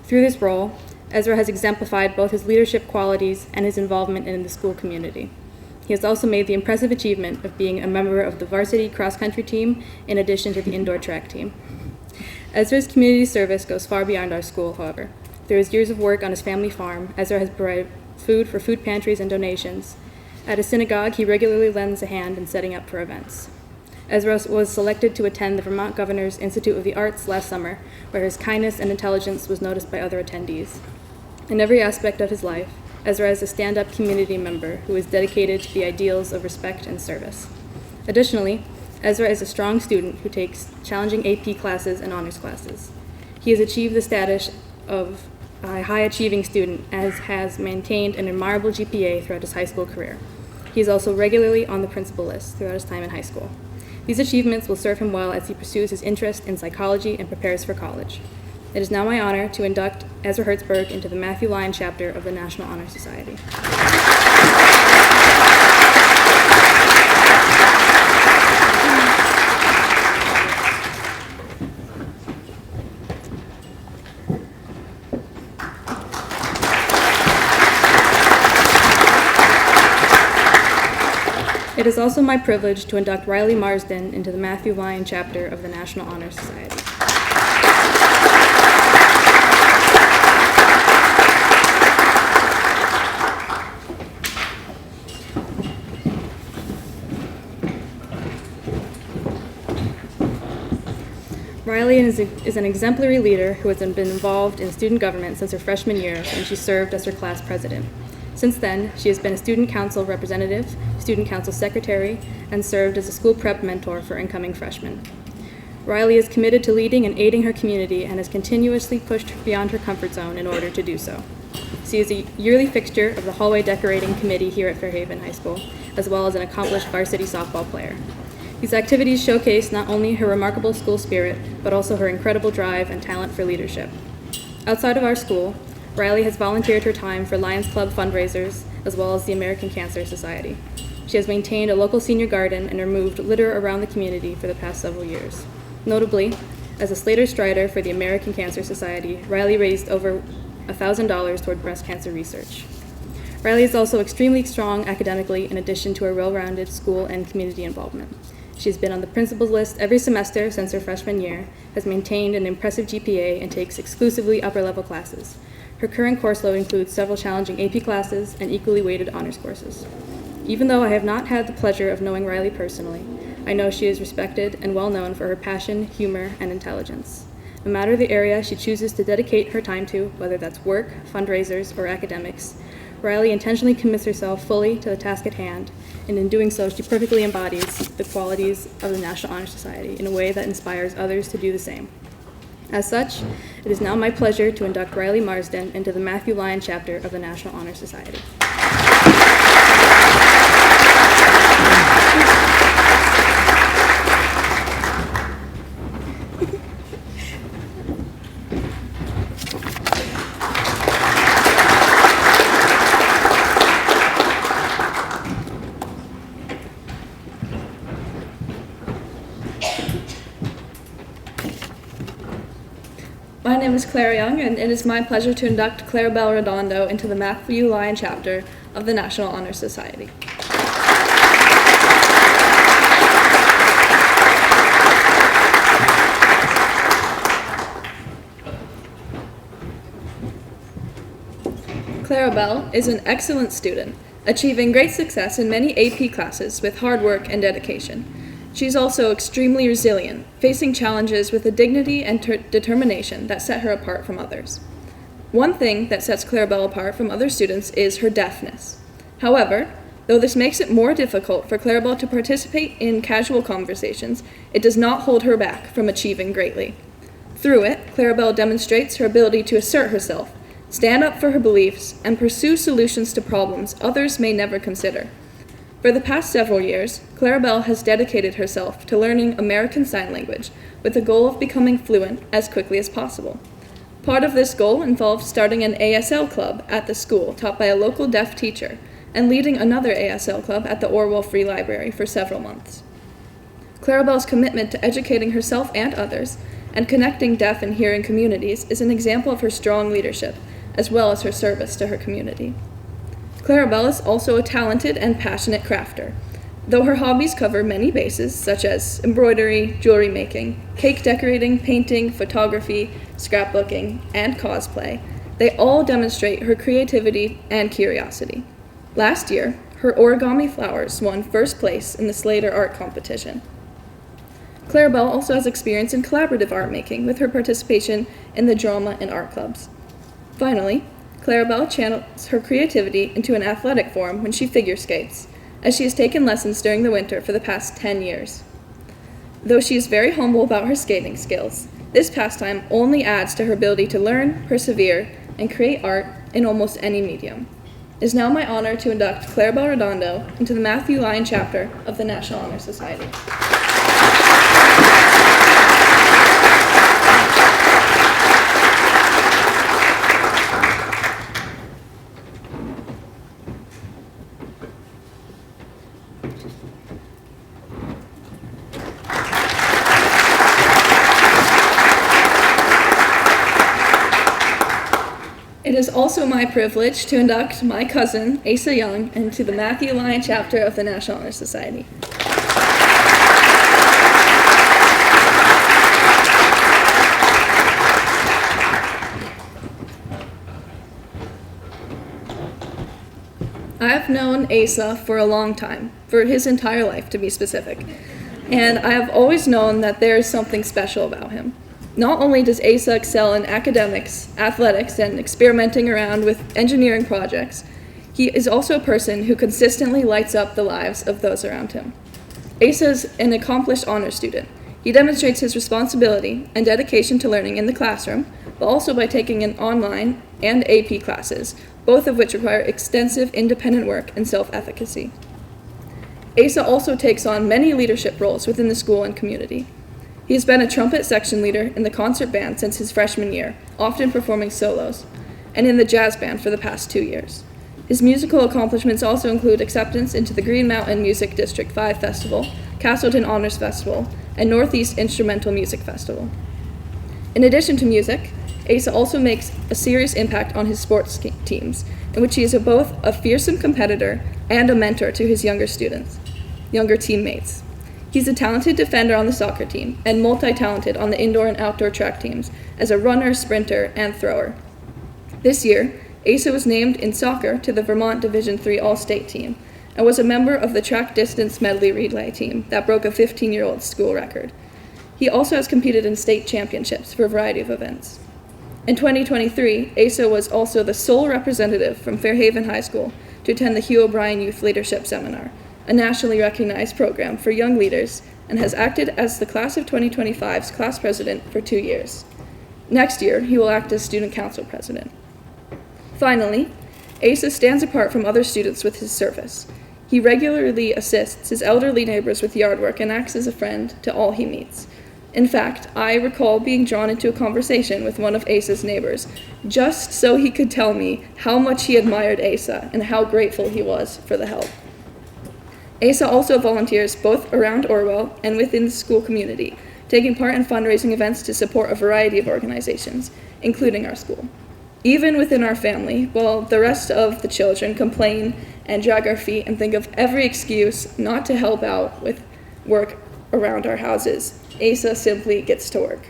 Through this role, Ezra has exemplified both his leadership qualities and his involvement in the school community. He has also made the impressive achievement of being a member of the varsity cross-country team in addition to the indoor track team. Ezra's community service goes far beyond our school, however. Through his years of work on his family farm, Ezra has provided food for food pantries and donations. At a synagogue, he regularly lends a hand in setting up for events. Ezra was selected to attend the Vermont Governor's Institute of the Arts last summer, where his kindness and intelligence was noticed by other attendees. In every aspect of his life, Ezra is a stand-up community member who is dedicated to the ideals of respect and service. Additionally, Ezra is a strong student who takes challenging AP classes and honors classes. He has achieved the status of a high-achieving student, as has maintained an admirable GPA throughout his high school career. He is also regularly on the principal list throughout his time in high school. These achievements will serve him well as he pursues his interest in psychology and prepares for college. It is now my honor to induct Ezra Hertzberg into the Matthew Lyon chapter of the National Honor Society. It is also my privilege to induct Riley Marsden into the Matthew Lyon chapter of the National Honor Society. Riley is an exemplary leader who has been involved in student government since her freshman year, when she served as her class president. Since then, she has been a student council representative, student council secretary, and served as a school prep mentor for incoming freshmen. Riley is committed to leading and aiding her community and has continuously pushed beyond her comfort zone in order to do so. She is a yearly fixture of the hallway decorating committee here at Fairhaven High School, as well as an accomplished varsity softball player. These activities showcase not only her remarkable school spirit, but also her incredible drive and talent for leadership. Outside of our school, Riley has volunteered her time for Lions Club fundraisers, as well as the American Cancer Society. She has maintained a local senior garden and removed litter around the community for the past several years. Notably, as a Slater Strider for the American Cancer Society, Riley raised over $1,000 toward breast cancer research. Riley is also extremely strong academically, in addition to her well-rounded school and community involvement. She has been on the principal's list every semester since her freshman year, has maintained an impressive GPA, and takes exclusively upper-level classes. Her current course load includes several challenging AP classes and equally weighted honors courses. Even though I have not had the pleasure of knowing Riley personally, I know she is respected and well known for her passion, humor, and intelligence. No matter the area she chooses to dedicate her time to, whether that's work, fundraisers, or academics, Riley intentionally commits herself fully to the task at hand, and in doing so, she perfectly embodies the qualities of the National Honor Society in a way that inspires others to do the same. As such, it is now my pleasure to induct Riley Marsden into the Matthew Lyon chapter of the National Honor Society. My name is Claire Young, and it is my pleasure to induct Clarabelle Redondo into the Matthew Lyon chapter of the National Honor Society. Clarabelle is an excellent student, achieving great success in many AP classes with hard work and dedication. She's also extremely resilient, facing challenges with a dignity and determination that set her apart from others. One thing that sets Clarabelle apart from other students is her deafness. However, though this makes it more difficult for Clarabelle to participate in casual conversations, it does not hold her back from achieving greatly. Through it, Clarabelle demonstrates her ability to assert herself, stand up for her beliefs, and pursue solutions to problems others may never consider. For the past several years, Clarabelle has dedicated herself to learning American Sign Language with the goal of becoming fluent as quickly as possible. Part of this goal involved starting an ASL club at the school taught by a local deaf teacher and leading another ASL club at the Orwell Free Library for several months. Clarabelle's commitment to educating herself and others and connecting deaf and hearing communities is an example of her strong leadership, as well as her service to her community. Clarabelle is also a talented and passionate crafter. Though her hobbies cover many bases, such as embroidery, jewelry making, cake decorating, painting, photography, scrapbooking, and cosplay, they all demonstrate her creativity and curiosity. Last year, her origami flowers won first place in the Slater art competition. Clarabelle also has experience in collaborative art making with her participation in the drama and art clubs. Finally, Clarabelle channels her creativity into an athletic form when she figure skates, as she has taken lessons during the winter for the past 10 years. Though she is very humble about her skating skills, this pastime only adds to her ability to learn, persevere, and create art in almost any medium. It is now my honor to induct Claribel Redondo into the Matthew Lyon chapter of the National Honor Society. It is also my privilege to induct my cousin, Asa Young, into the Matthew Lyon chapter of the National Honor Society. I have known Asa for a long time, for his entire life to be specific, and I have always known that there is something special about him. Not only does Asa excel in academics, athletics, and experimenting around with engineering projects, he is also a person who consistently lights up the lives of those around him. Asa is an accomplished honor student. He demonstrates his responsibility and dedication to learning in the classroom, but also by taking in online and AP classes, both of which require extensive independent work and self-efficacy. Asa also takes on many leadership roles within the school and community. He has been a trumpet section leader in the concert band since his freshman year, often performing solos, and in the jazz band for the past 2 years. His musical accomplishments also include acceptance into the Green Mountain Music District 5 Festival, Castleton Honors Festival, and Northeast Instrumental Music Festival. In addition to music, Asa also makes a serious impact on his sports teams, in which he is both a fearsome competitor and a mentor to his younger teammates. He's a talented defender on the soccer team and multi-talented on the indoor and outdoor track teams as a runner, sprinter, and thrower. This year, Asa was named in soccer to the Vermont Division III All-State team and was a member of the track distance medley relay team that broke a 15-year-old school record. He also has competed in state championships for a variety of events. In 2023, Asa was also the sole representative from Fairhaven High School to attend the Hugh O'Brien Youth Leadership Seminar, a nationally recognized program for young leaders, and has acted as the class of 2025's class president for 2 years. Next year, he will act as student council president. Finally, Asa stands apart from other students with his service. He regularly assists his elderly neighbors with yard work and acts as a friend to all he meets. In fact, I recall being drawn into a conversation with one of Asa's neighbors, just so he could tell me how much he admired Asa and how grateful he was for the help. Asa also volunteers both around Orwell and within the school community, taking part in fundraising events to support a variety of organizations, including our school. Even within our family, while the rest of the children complain and drag our feet and think of every excuse not to help out with work around our houses, Asa simply gets to work.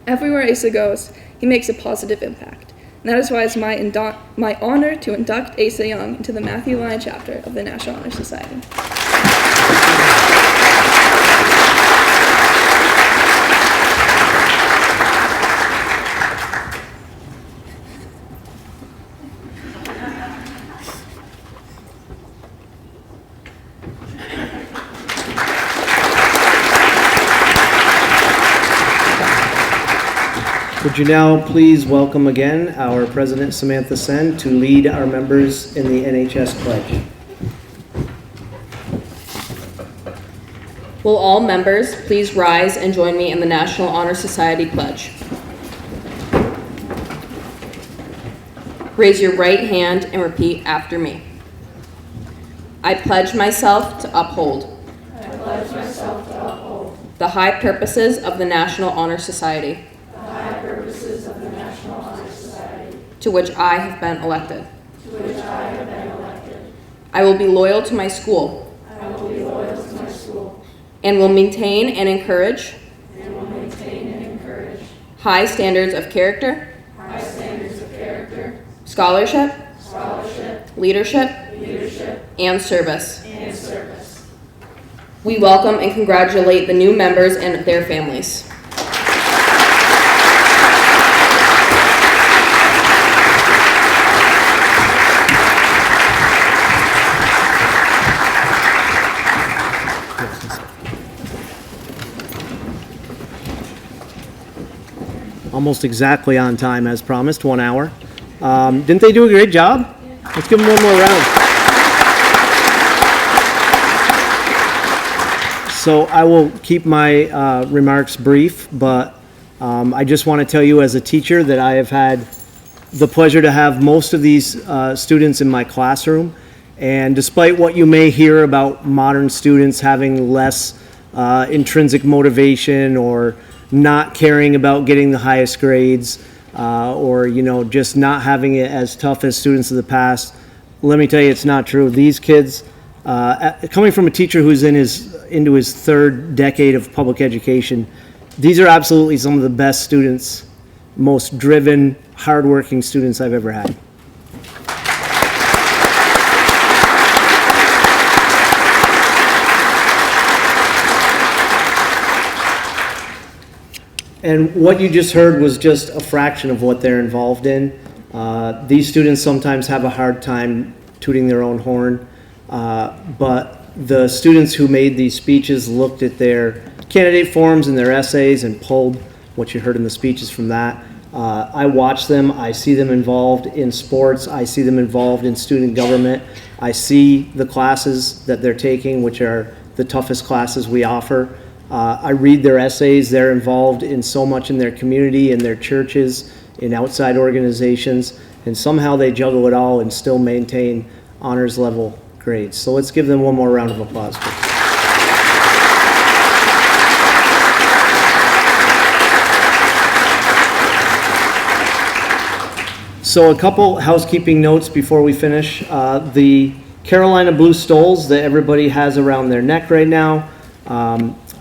Everywhere Asa goes, he makes a positive impact. And that is why it's my honor to induct Asa Young into the Matthew Lyon chapter of the National Honor Society. Would you now please welcome again our President Samantha Sen to lead our members in the NHS pledge. Will all members please rise and join me in the National Honor Society pledge? Raise your right hand and repeat after me. I pledge myself to uphold the high purposes of the National Honor Society to which I have been elected. I will be loyal to my school and will maintain and encourage high standards of character, scholarship, leadership, and service. We welcome and congratulate the new members and their families. almost exactly on time as promised, 1 hour. Didn't they do a great job? Let's give them one more round. So I will keep my remarks brief, but I just want to tell you as a teacher that I have had the pleasure to have most of these students in my classroom. And despite what you may hear about modern students having less intrinsic motivation or not caring about getting the highest grades, or just not having it as tough as students of the past, let me tell you, it's not true. These kids, coming from a teacher who's into his third decade of public education, these are absolutely some of the best students, most driven, hardworking students I've ever had. And what you just heard was just a fraction of what they're involved in. These students sometimes have a hard time tooting their own horn, but the students who made these speeches looked at their candidate forms and their essays and pulled what you heard in the speeches from that. I watch them, I see them involved in sports, I see them involved in student government, I see the classes that they're taking, which are the toughest classes we offer. I read their essays. They're involved in so much in their community, in their churches, in outside organizations, and somehow they juggle it all and still maintain honors level grades. So let's give them one more round of applause, please. So a couple housekeeping notes before we finish. The Carolina Blue Stoles that everybody has around their neck right now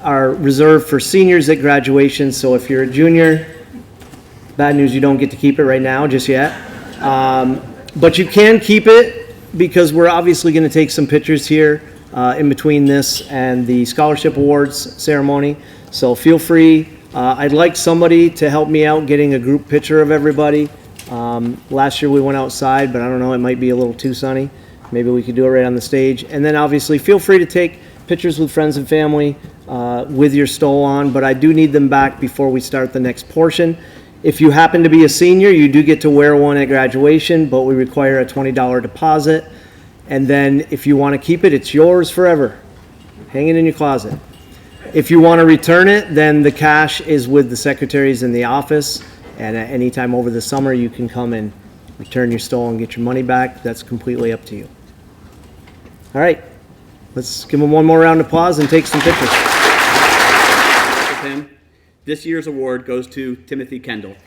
are reserved for seniors at graduation. So if you're a junior, bad news, you don't get to keep it right now, just yet. But you can keep it because we're obviously going to take some pictures here in between this and the scholarship awards ceremony. So feel free. I'd like somebody to help me out getting a group picture of everybody. Last year we went outside, but I don't know, it might be a little too sunny. Maybe we could do it right on the stage. And then obviously feel free to take pictures with friends and family with your stole on, but I do need them back before we start the next portion. If you happen to be a senior, you do get to wear one at graduation, but we require a $20 deposit. And then if you want to keep it, it's yours forever. Hang it in your closet. If you want to return it, then the cash is with the secretaries in the office, and at any time over the summer you can come and return your stole and get your money back. That's completely up to you. All right, let's give them one more round of applause and take some pictures. With him, this year's award goes to Timothy Kendall.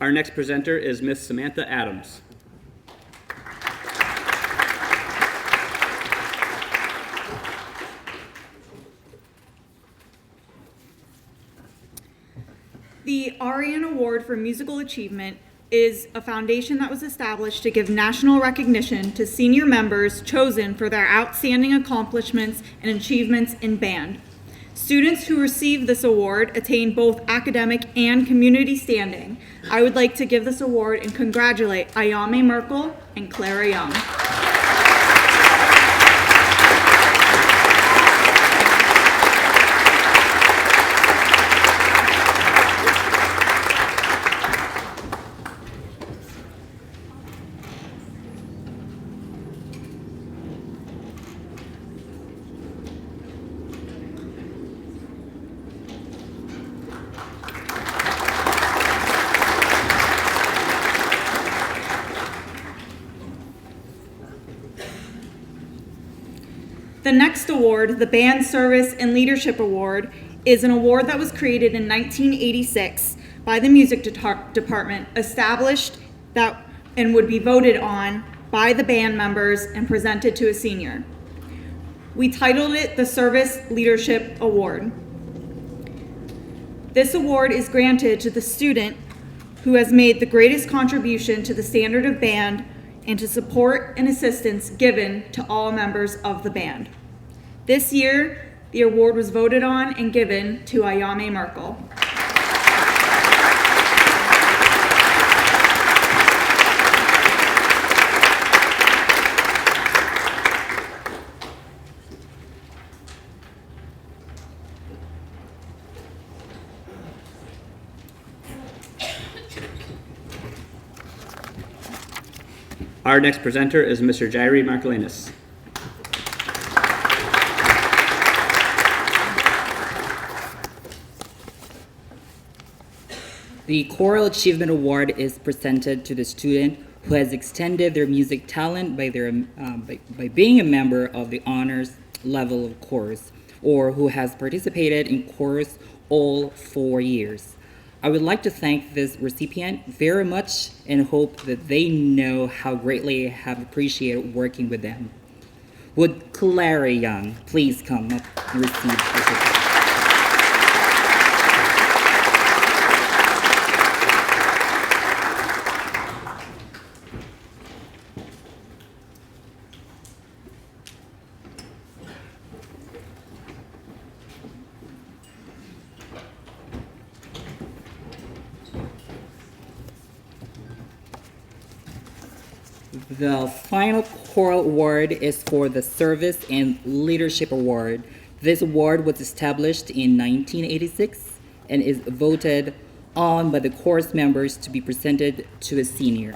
Our next presenter is Miss Samantha Adams. The Arian Award for Musical Achievement is a foundation that was established to give national recognition to senior members chosen for their outstanding accomplishments and achievements in band. Students who receive this award attain both academic and community standing. I would like to give this award and congratulate Ayame Merkel and Clara Young. The next award, the Band Service and Leadership Award, is an award that was created in 1986 by the Music Department, established that and would be voted on by the band members and presented to a senior. We titled it the Service Leadership Award. This award is granted to the student who has made the greatest contribution to the standard of band and to support and assistance given to all members of the band. This year, the award was voted on and given to Ayame Merkel. Our next presenter is Mr. Jairi Markelinis. The Choral Achievement Award is presented to the student who has extended their music talent by being a member of the honors level of chorus, or who has participated in chorus all 4 years. I would like to thank this recipient very much and hope that they know how greatly I have appreciated working with them. Would Clara Young please come up and receive the certificate? The final choral award is for the Service and Leadership Award. This award was established in 1986 and is voted on by the chorus members to be presented to a senior.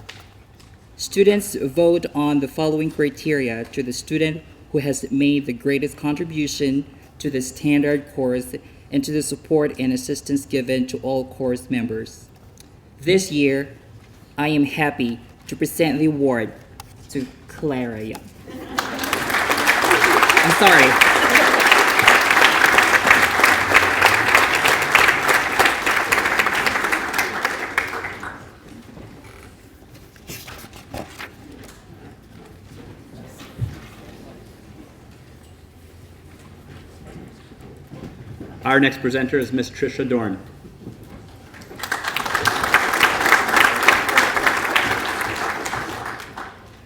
Students vote on the following criteria to the student who has made the greatest contribution to the standard chorus and to the support and assistance given to all chorus members. This year, I am happy to present the award to Clara Young. I'm sorry. Our next presenter is Miss Tricia Dorn.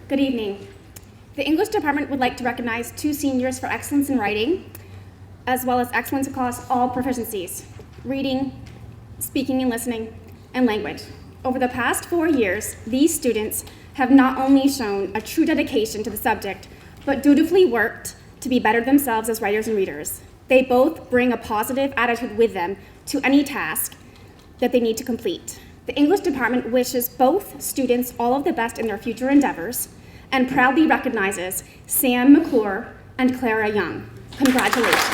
Good evening. The English department would like to recognize 2 seniors for excellence in writing, as well as excellence across all proficiencies: reading, speaking and listening, and language. Over the past 4 years, these students have not only shown a true dedication to the subject, but dutifully worked to be better themselves as writers and readers. They both bring a positive attitude with them to any task that they need to complete. The English department wishes both students all of the best in their future endeavors and proudly recognizes Sam McClure and Clara Young. Congratulations.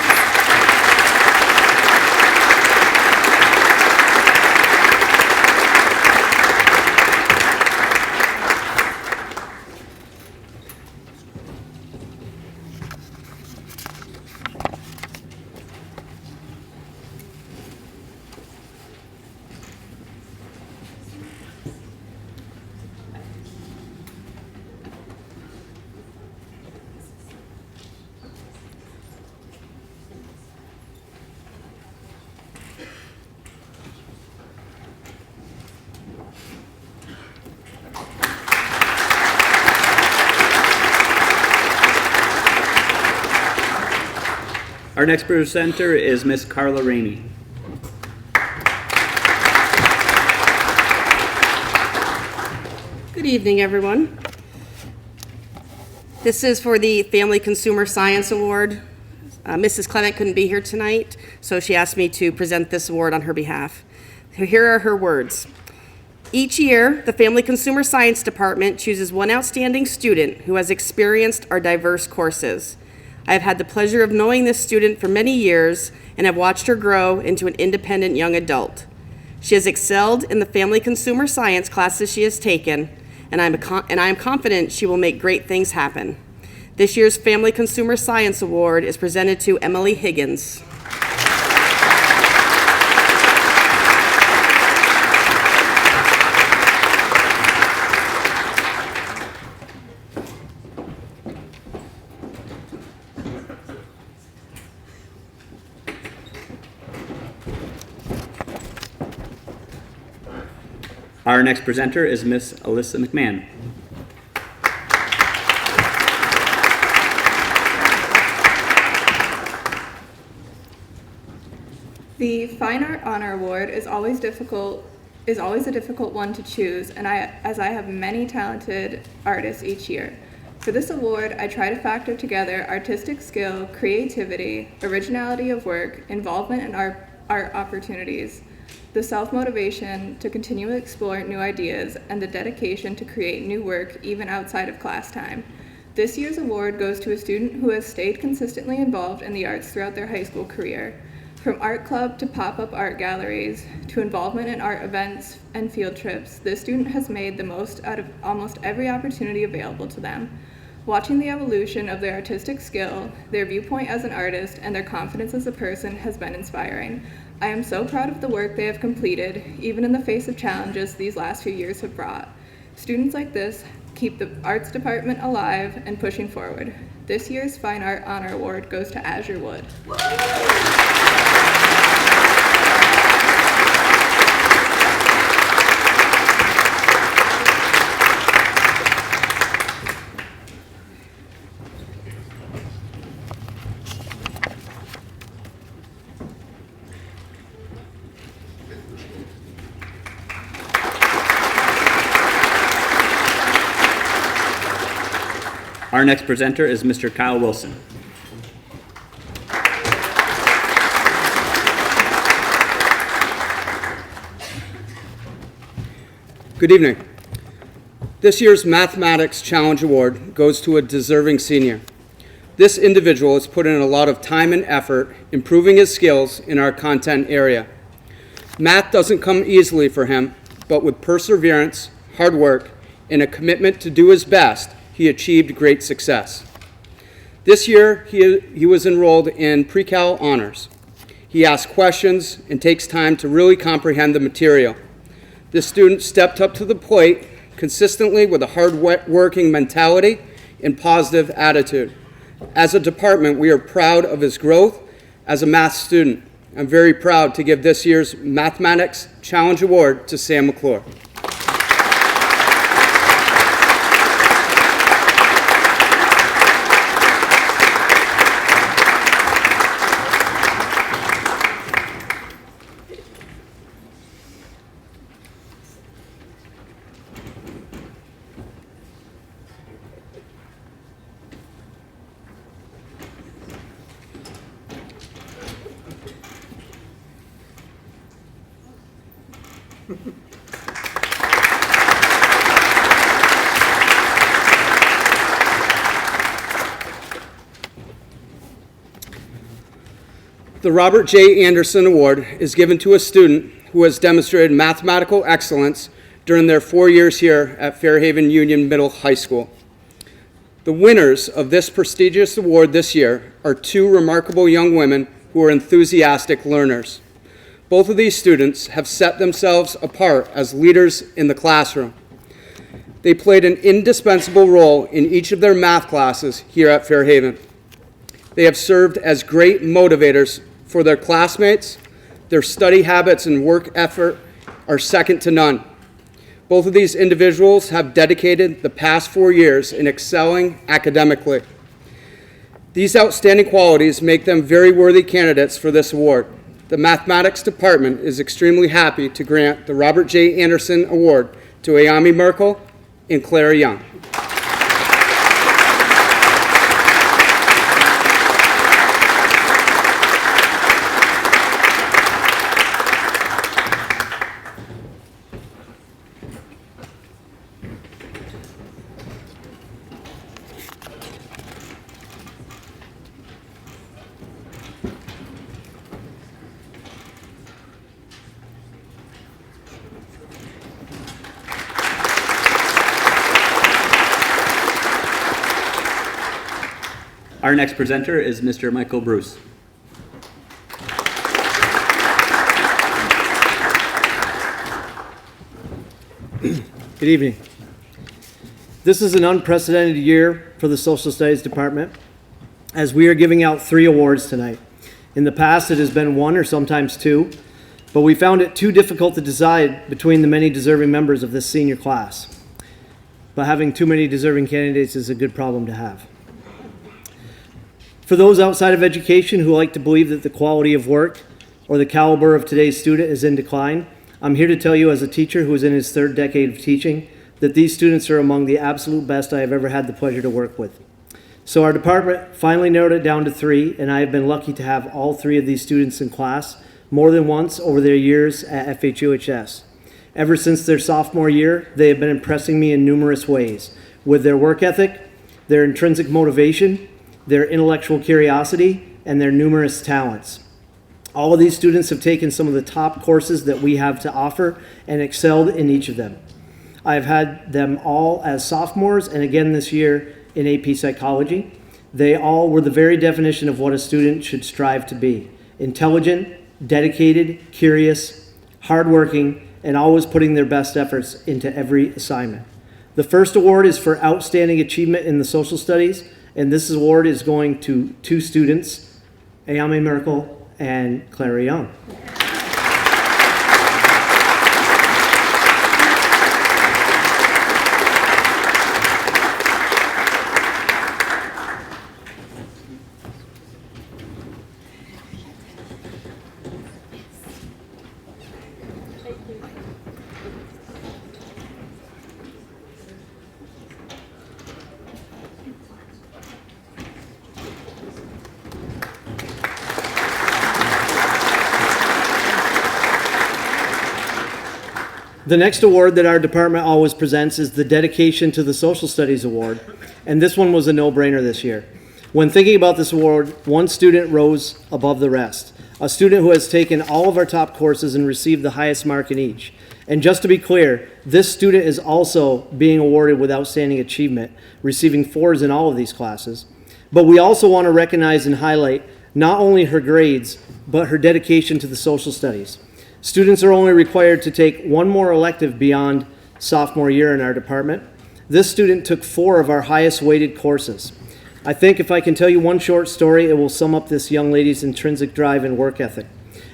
Our next presenter is Miss Carla Ramey. Good evening, everyone. This is for the Family Consumer Science Award. Mrs. Clement couldn't be here tonight, so she asked me to present this award on her behalf. Here are her words. Each year, the Family Consumer Science Department chooses one outstanding student who has experienced our diverse courses. I have had the pleasure of knowing this student for many years and have watched her grow into an independent young adult. She has excelled in the family consumer science classes she has taken, and I am confident she will make great things happen. This year's Family Consumer Science Award is presented to Emily Higgins. Our next presenter is Miss Alyssa McMahon. The Fine Art Honor Award is always a difficult one to choose, as I have many talented artists each year. For this award, I try to factor together artistic skill, creativity, originality of work, involvement in art opportunities, the self-motivation to continue to explore new ideas, and the dedication to create new work even outside of class time. This year's award goes to a student who has stayed consistently involved in the arts throughout their high school career. From art club to pop-up art galleries to involvement in art events and field trips, this student has made the most out of almost every opportunity available to them. Watching the evolution of their artistic skill, their viewpoint as an artist, and their confidence as a person has been inspiring. I am so proud of the work they have completed, even in the face of challenges these last few years have brought. Students like this keep the arts department alive and pushing forward. This year's Fine Art Honor Award goes to Azure Wood. Our next presenter is Mr. Kyle Wilson. Good evening. This year's Mathematics Challenge Award goes to a deserving senior. This individual has put in a lot of time and effort improving his skills in our content area. Math doesn't come easily for him, but with perseverance, hard work, and a commitment to do his best, he achieved great success. This year, he was enrolled in Pre-Cal Honors. He asks questions and takes time to really comprehend the material. This student stepped up to the plate consistently with a hard-working mentality and positive attitude. As a department, we are proud of his growth as a math student. I'm very proud to give this year's Mathematics Challenge Award to Sam McClure. The Robert J. Anderson Award is given to a student who has demonstrated mathematical excellence during their 4 years here at Fairhaven Union Middle High School. The winners of this prestigious award this year are two remarkable young women who are enthusiastic learners. Both of these students have set themselves apart as leaders in the classroom. They played an indispensable role in each of their math classes here at Fairhaven. They have served as great motivators for their classmates. Their study habits and work effort are second to none. Both of these individuals have dedicated the past 4 years in excelling academically. These outstanding qualities make them very worthy candidates for this award. The mathematics department is extremely happy to grant the Robert J. Anderson Award to Ayami Merkel and Clara Young. Our next presenter is Mr. Michael Bruce. Good evening. This is an unprecedented year for the Social Studies Department, as we are giving out 3 awards tonight. In the past, it has been 1 or sometimes 2, but we found it too difficult to decide between the many deserving members of this senior class. But having too many deserving candidates is a good problem to have. For those outside of education who like to believe that the quality of work or the caliber of today's student is in decline, I'm here to tell you as a teacher who is in his third decade of teaching that these students are among the absolute best I have ever had the pleasure to work with. So our department finally narrowed it down to 3, and I have been lucky to have all 3 of these students in class more than once over their years at FHUHS. Ever since their sophomore year, they have been impressing me in numerous ways with their work ethic, their intrinsic motivation, their intellectual curiosity, and their numerous talents. All of these students have taken some of the top courses that we have to offer and excelled in each of them. I've had them all as sophomores and again this year in AP Psychology. They all were the very definition of what a student should strive to be: intelligent, dedicated, curious, hardworking, and always putting their best efforts into every assignment. The first award is for outstanding achievement in the social studies, and this award is going to 2 students, Ayame Merkel and Clara Young. The next award that our department always presents is the Dedication to the Social Studies Award, and this one was a no-brainer this year. When thinking about this award, one student rose above the rest, a student who has taken all of our top courses and received the highest mark in each. And just to be clear, this student is also being awarded with outstanding achievement, receiving 4s in all of these classes. But we also want to recognize and highlight not only her grades, but her dedication to the social studies. Students are only required to take 1 more elective beyond sophomore year in our department. This student took 4 of our highest weighted courses. I think if I can tell you one short story, it will sum up this young lady's intrinsic drive and work ethic.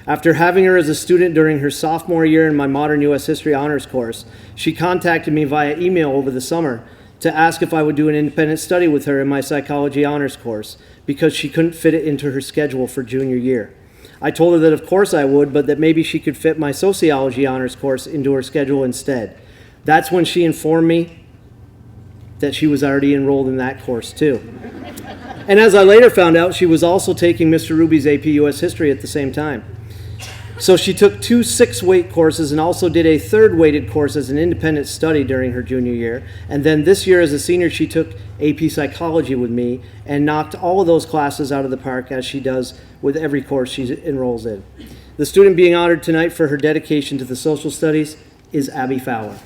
After having her as a student during her sophomore year in my Modern U.S. History Honors course, she contacted me via email over the summer to ask if I would do an independent study with her in my Psychology Honors course because she couldn't fit it into her schedule for junior year. I told her that of course I would, but that maybe she could fit my Sociology Honors course into her schedule instead. That's when she informed me that she was already enrolled in that course too. And as I later found out, she was also taking Mr. Ruby's AP US History at the same time. So she took 2 6-weight courses and also did a 3rd weighted course as an independent study during her junior year. And then this year as a senior, she took AP Psychology with me and knocked all of those classes out of the park as she does with every course she enrolls in. The student being honored tonight for her dedication to the social studies is Abby Fowler.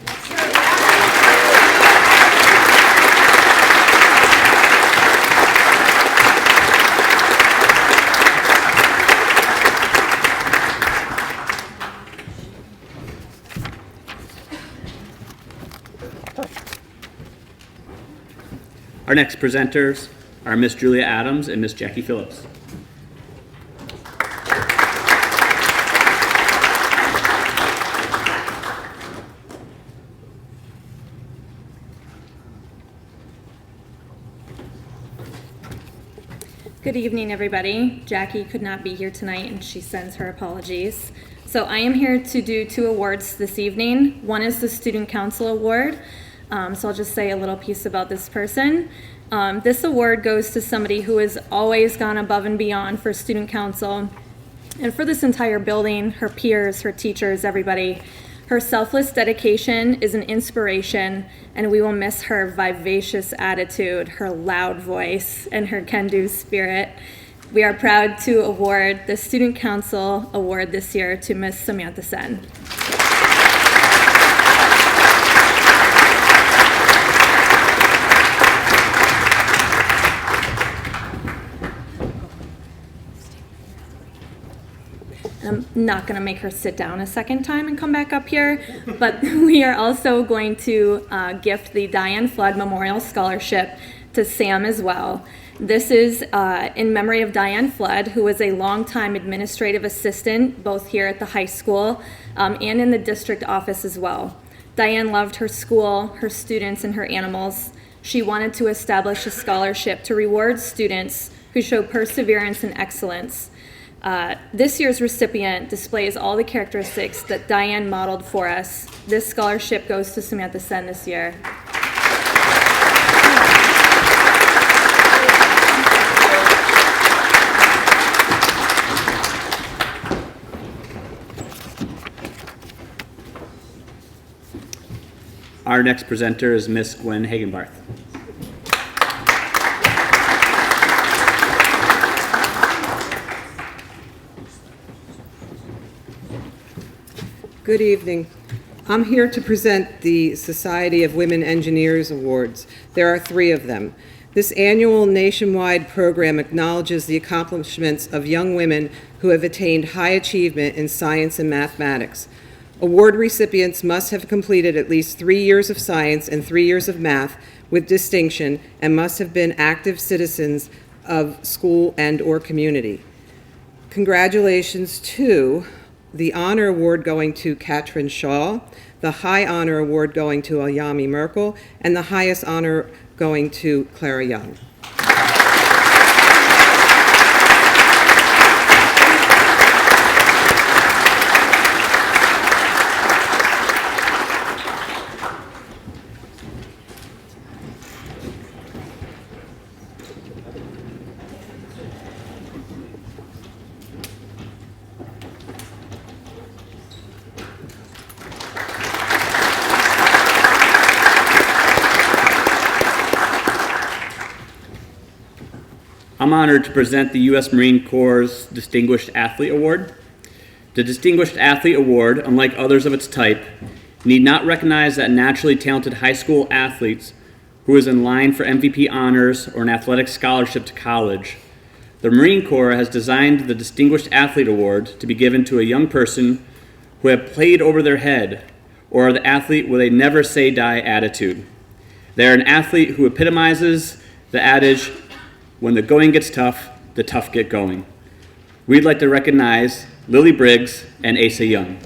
Our next presenters are Miss Julia Adams and Miss Jackie Phillips. Good evening, everybody. Jackie could not be here tonight, and she sends her apologies. So I am here to do 2 awards this evening. One is the Student Council Award. So I'll just say a little piece about this person. This award goes to somebody who has always gone above and beyond for student council and for this entire building, her peers, her teachers, everybody. Her selfless dedication is an inspiration, and we will miss her vivacious attitude, her loud voice, and her can-do spirit. We are proud to award the Student Council Award this year to Miss Samantha Sen. I'm not going to make her sit down a second time and come back up here, but we are also going to gift the Diane Flood Memorial Scholarship to Sam as well. This is in memory of Diane Flood, who was a longtime administrative assistant both here at the high school and in the district office as well. Diane loved her school, her students, and her animals. She wanted to establish a scholarship to reward students who show perseverance and excellence. This year's recipient displays all the characteristics that Diane modeled for us. This scholarship goes to Samantha Sen this year. Our next presenter is Miss Gwen Hagenbarth. Good evening. I'm here to present the Society of Women Engineers Awards. There are 3 of them. This annual nationwide program acknowledges the accomplishments of young women who have attained high achievement in science and mathematics. Award recipients must have completed at least 3 years of science and 3 years of math with distinction and must have been active citizens of school and/or community. Congratulations to the Honor Award going to Katrin Shaw, the High Honor Award going to Ayami Merkel, and the highest honor going to Clara Young. I'm honored to present the U.S. Marine Corps' Distinguished Athlete Award. The Distinguished Athlete Award, unlike others of its type, need not recognize that naturally talented high school athletes who is in line for MVP honors or an athletic scholarship to college. The Marine Corps has designed the Distinguished Athlete Award to be given to a young person who have played over their head or are the athlete with a never say die attitude. They are an athlete who epitomizes the adage, when the going gets tough, the tough get going. We'd like to recognize Lily Briggs and Asa Young.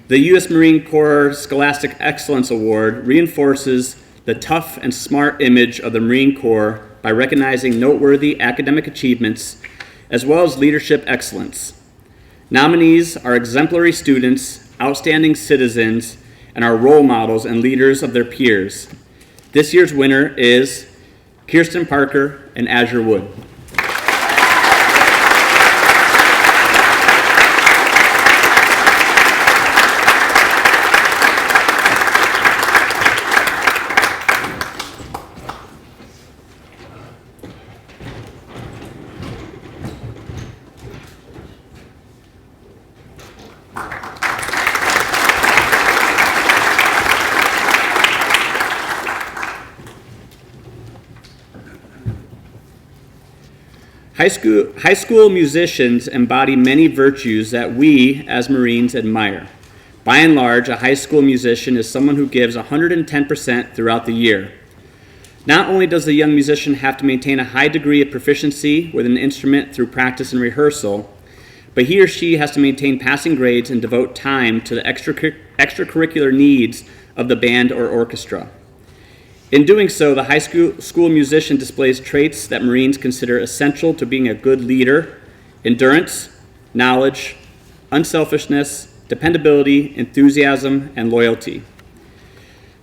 The U.S. Marine Corps Scholastic Excellence Award reinforces the tough and smart image of the Marine Corps by recognizing noteworthy academic achievements as well as leadership excellence. Nominees are exemplary students, outstanding citizens, and are role models and leaders of their peers. This year's winner is Kirsten Parker and Azure Wood. High school musicians embody many virtues that we, as Marines, admire. By and large, a high school musician is someone who gives 110% throughout the year. Not only does the young musician have to maintain a high degree of proficiency with an instrument through practice and rehearsal, but he or she has to maintain passing grades and devote time to the extracurricular needs of the band or orchestra. In doing so, the high school musician displays traits that Marines consider essential to being a good leader: endurance, knowledge, unselfishness, dependability, enthusiasm, and loyalty.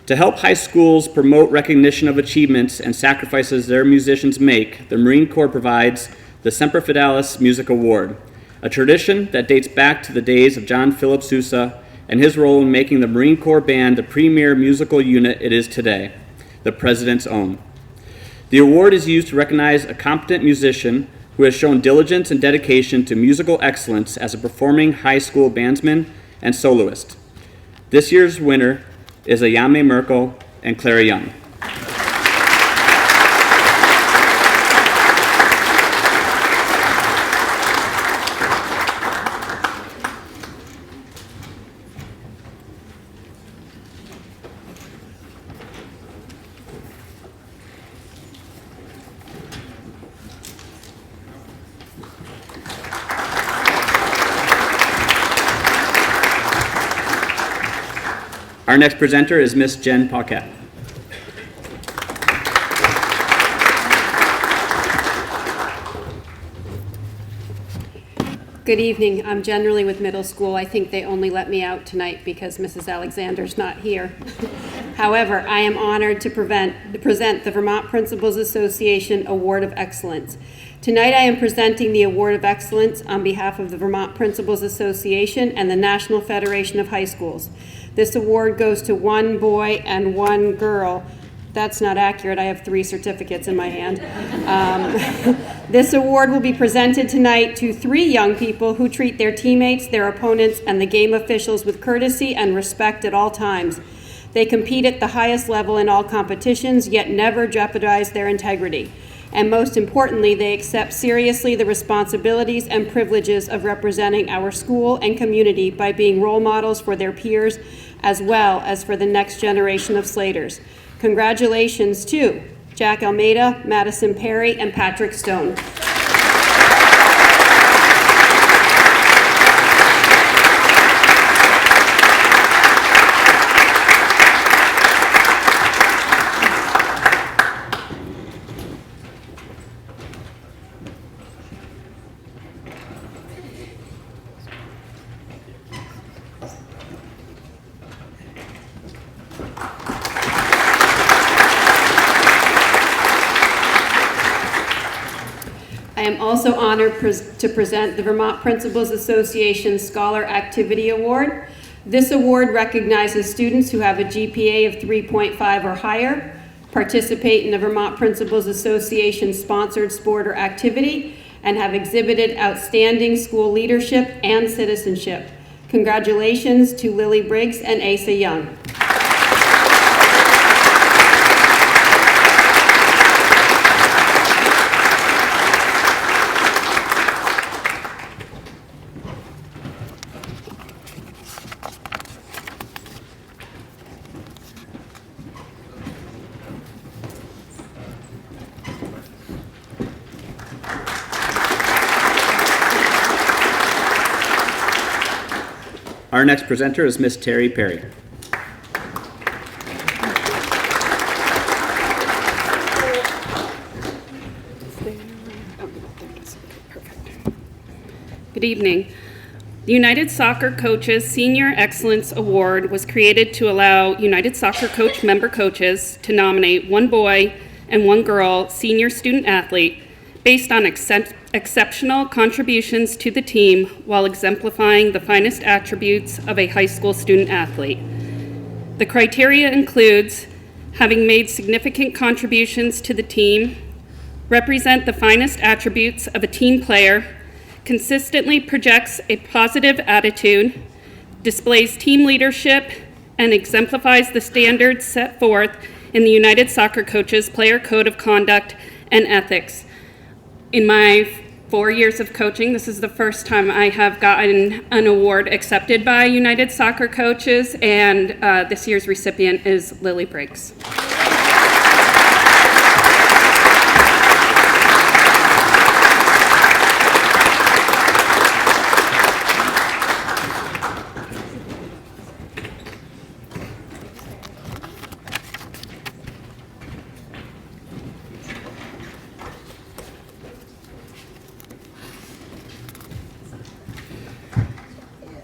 To help high schools promote recognition of achievements and sacrifices their musicians make, the Marine Corps provides the Semper Fidelis Music Award, a tradition that dates back to the days of John Philip Sousa and his role in making the Marine Corps Band the premier musical unit it is today, the President's own. The award is used to recognize a competent musician who has shown diligence and dedication to musical excellence as a performing high school bandsman and soloist. This year's winner is Ayame Merkel and Clara Young. Our next presenter is Miss Jen Paquette. Good evening. I'm generally with middle school. I think they only let me out tonight because Mrs. Alexander's not here. However, I am honored to present the Vermont Principals Association Award of Excellence. Tonight I am presenting the Award of Excellence on behalf of the Vermont Principals Association and the National Federation of High Schools. This award goes to one boy and one girl. That's not accurate. I have 3 certificates in my hand. This award will be presented tonight to 3 young people who treat their teammates, their opponents, and the game officials with courtesy and respect at all times. They compete at the highest level in all competitions, yet never jeopardize their integrity. And most importantly, they accept seriously the responsibilities and privileges of representing our school and community by being role models for their peers as well as for the next generation of Slaters. Congratulations to Jack Almeida, Madison Perry, and Patrick Stone. I am also honored to present the Vermont Principals Association Scholar Activity Award. This award recognizes students who have a GPA of 3.5 or higher, participate in the Vermont Principals Association sponsored sport or activity, and have exhibited outstanding school leadership and citizenship. Congratulations to Lily Briggs and Asa Young. Our next presenter is Miss Terry Perry. Good evening. The United Soccer Coaches Senior Excellence Award was created to allow United Soccer Coach member coaches to nominate one boy and one girl senior student athlete based on exceptional contributions to the team while exemplifying the finest attributes of a high school student athlete. The criteria includes having made significant contributions to the team, represent the finest attributes of a team player, consistently projects a positive attitude, displays team leadership, and exemplifies the standards set forth in the United Soccer Coaches Player Code of Conduct and Ethics. In my 4 years of coaching, this is the first time I have gotten an award accepted by United Soccer Coaches, and this year's recipient is Lily Briggs.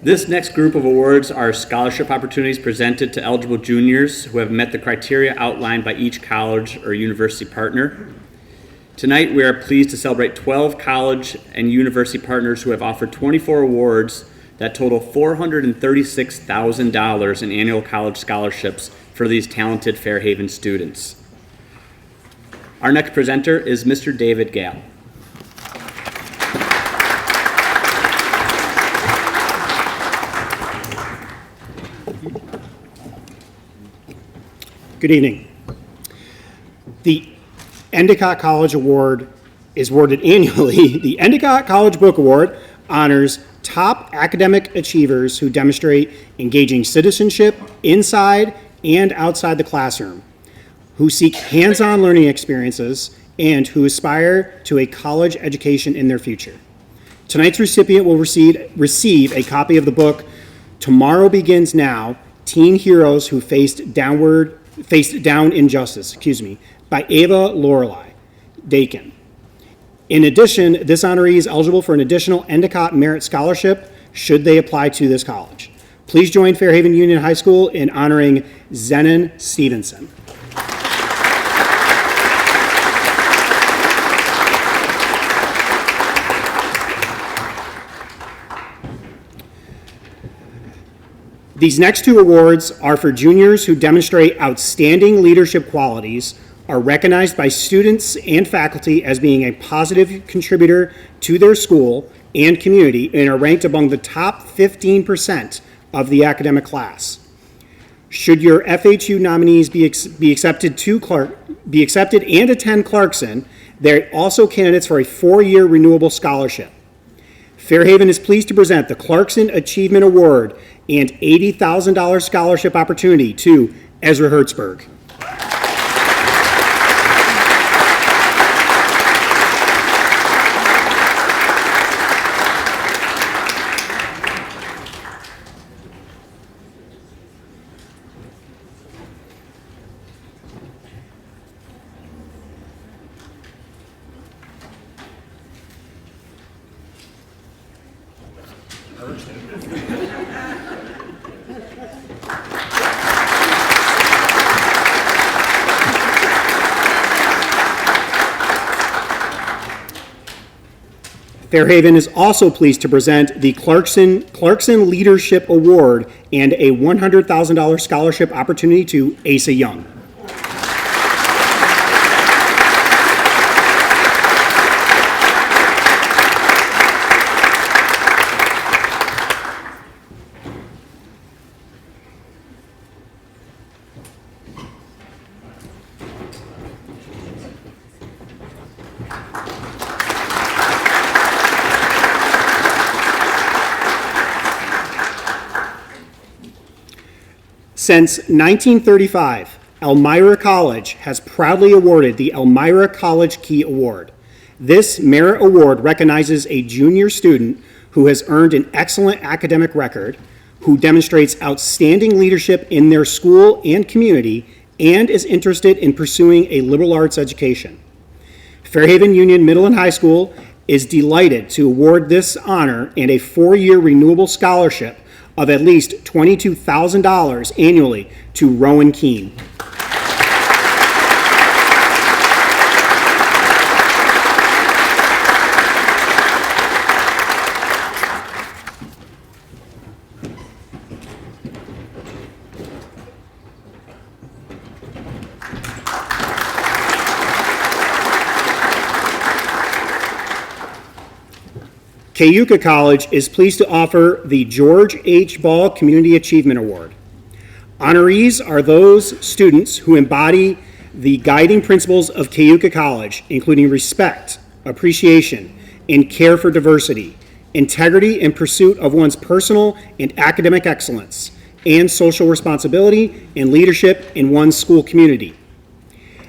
This next group of awards are scholarship opportunities presented to eligible juniors who have met the criteria outlined by each college or university partner. Tonight, we are pleased to celebrate 12 college and university partners who have offered 24 awards that total $436,000 in annual college scholarships for these talented Fairhaven students. Our next presenter is Mr. David Gale. Good evening. The Endicott College Award is awarded annually. The Endicott College Book Award honors top academic achievers who demonstrate engaging citizenship inside and outside the classroom, who seek hands-on learning experiences, and who aspire to a college education in their future. Tonight's recipient will receive a copy of the book Tomorrow Begins Now, Teen Heroes Who Faced Down Injustice, by Ava Lorelei Dakin. In addition, this honoree is eligible for an additional Endicott Merit Scholarship should they apply to this college. Please join Fairhaven Union High School in honoring Zenon Stevenson. These next two awards are for juniors who demonstrate outstanding leadership qualities, are recognized by students and faculty as being a positive contributor to their school and community, and are ranked among the top 15% of the academic class. Should your FHU nominees be accepted and attend Clarkson, they're also candidates for a 4-year renewable scholarship. Fairhaven is pleased to present the Clarkson Achievement Award and $80,000 scholarship opportunity to Ezra Hertzberg. Fairhaven is also pleased to present the Clarkson Leadership Award and a $100,000 scholarship opportunity to Asa Young. Since 1935, Elmira College has proudly awarded the Elmira College Key Award. This merit award recognizes a junior student who has earned an excellent academic record, who demonstrates outstanding leadership in their school and community, and is interested in pursuing a liberal arts education. Fairhaven Union Middle and High School is delighted to award this honor and a 4-year renewable scholarship of at least $22,000 annually to Rowan Keene. Cayuga College is pleased to offer the George H. Ball Community Achievement Award. Honorees are those students who embody the guiding principles of Cayuga College, including respect, appreciation, and care for diversity, integrity in pursuit of one's personal and academic excellence, and social responsibility and leadership in one's school community.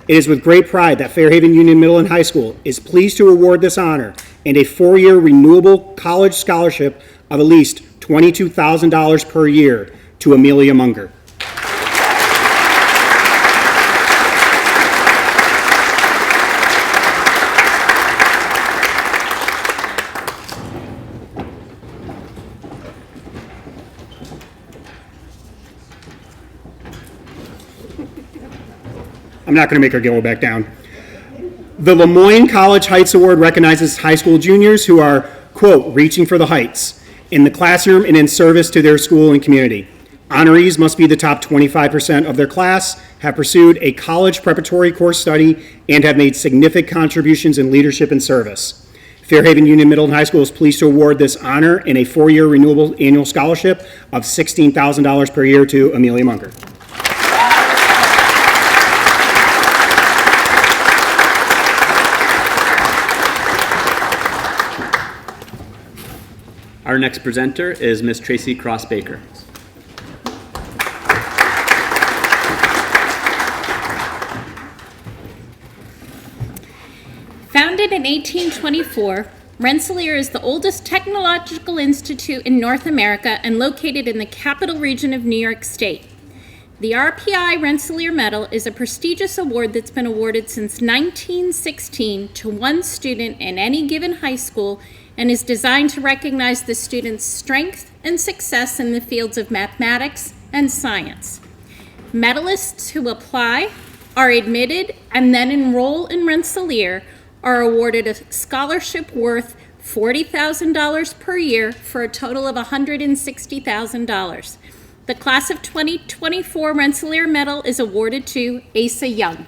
It is with great pride that Fairhaven Union Middle and High School is pleased to award this honor and a 4-year renewable college scholarship of at least $22,000 per year to Amelia Munger. I'm not going to make her go back down. The Lemoyne College Heights Award recognizes high school juniors who are, quote, reaching for the heights in the classroom and in service to their school and community. Honorees must be the top 25% of their class, have pursued a college preparatory course study, and have made significant contributions in leadership and service. Fairhaven Union Middle and High School is pleased to award this honor and a 4-year renewable annual scholarship of $16,000 per year to Amelia Munger. Our next presenter is Ms. Tracy Cross Baker. Founded in 1824, Rensselaer is the oldest technological institute in North America and located in the capital region of New York State. The RPI Rensselaer Medal is a prestigious award that's been awarded since 1916 to one student in any given high school and is designed to recognize the student's strength and success in the fields of mathematics and science. Medalists who apply, are admitted, and then enroll in Rensselaer are awarded a scholarship worth $40,000 per year for a total of $160,000. The class of 2024 Rensselaer Medal is awarded to Asa Young.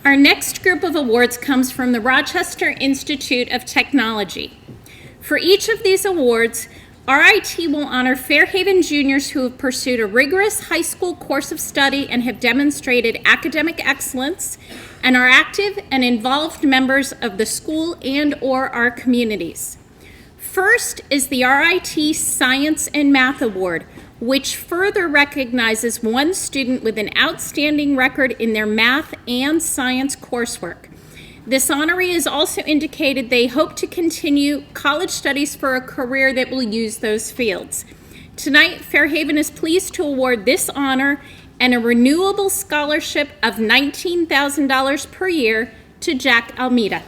Our next group of awards comes from the Rochester Institute of Technology. For each of these awards, RIT will honor Fairhaven juniors who have pursued a rigorous high school course of study and have demonstrated academic excellence and are active and involved members of the school and/or our communities. First is the RIT Science and Math Award, which further recognizes one student with an outstanding record in their math and science coursework. This honoree has also indicated they hope to continue college studies for a career that will use those fields. Tonight, Fairhaven is pleased to award this honor and a renewable scholarship of $19,000 per year to Jack Almeida.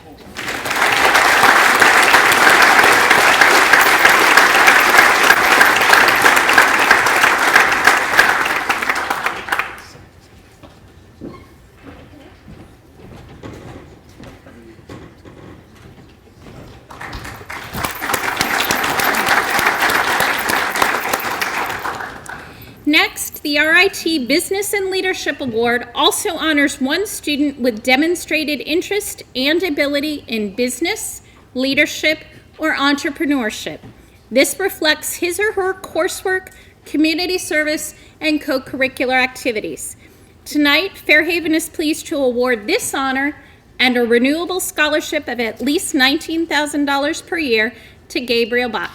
Next, the RIT Business and Leadership Award also honors one student with demonstrated interest and ability in business, leadership, or entrepreneurship. This reflects his or her coursework, community service, and co-curricular activities. Tonight, Fairhaven is pleased to award this honor and a renewable scholarship of at least $19,000 per year to Gabriel Bach.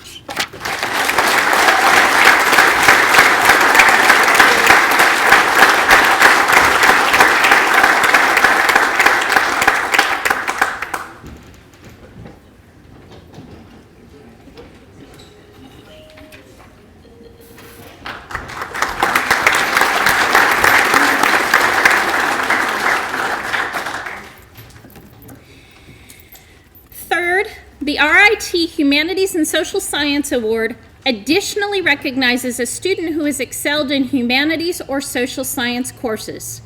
The RIT Humanities and Social Science Award additionally recognizes a student who has excelled in humanities or social science courses.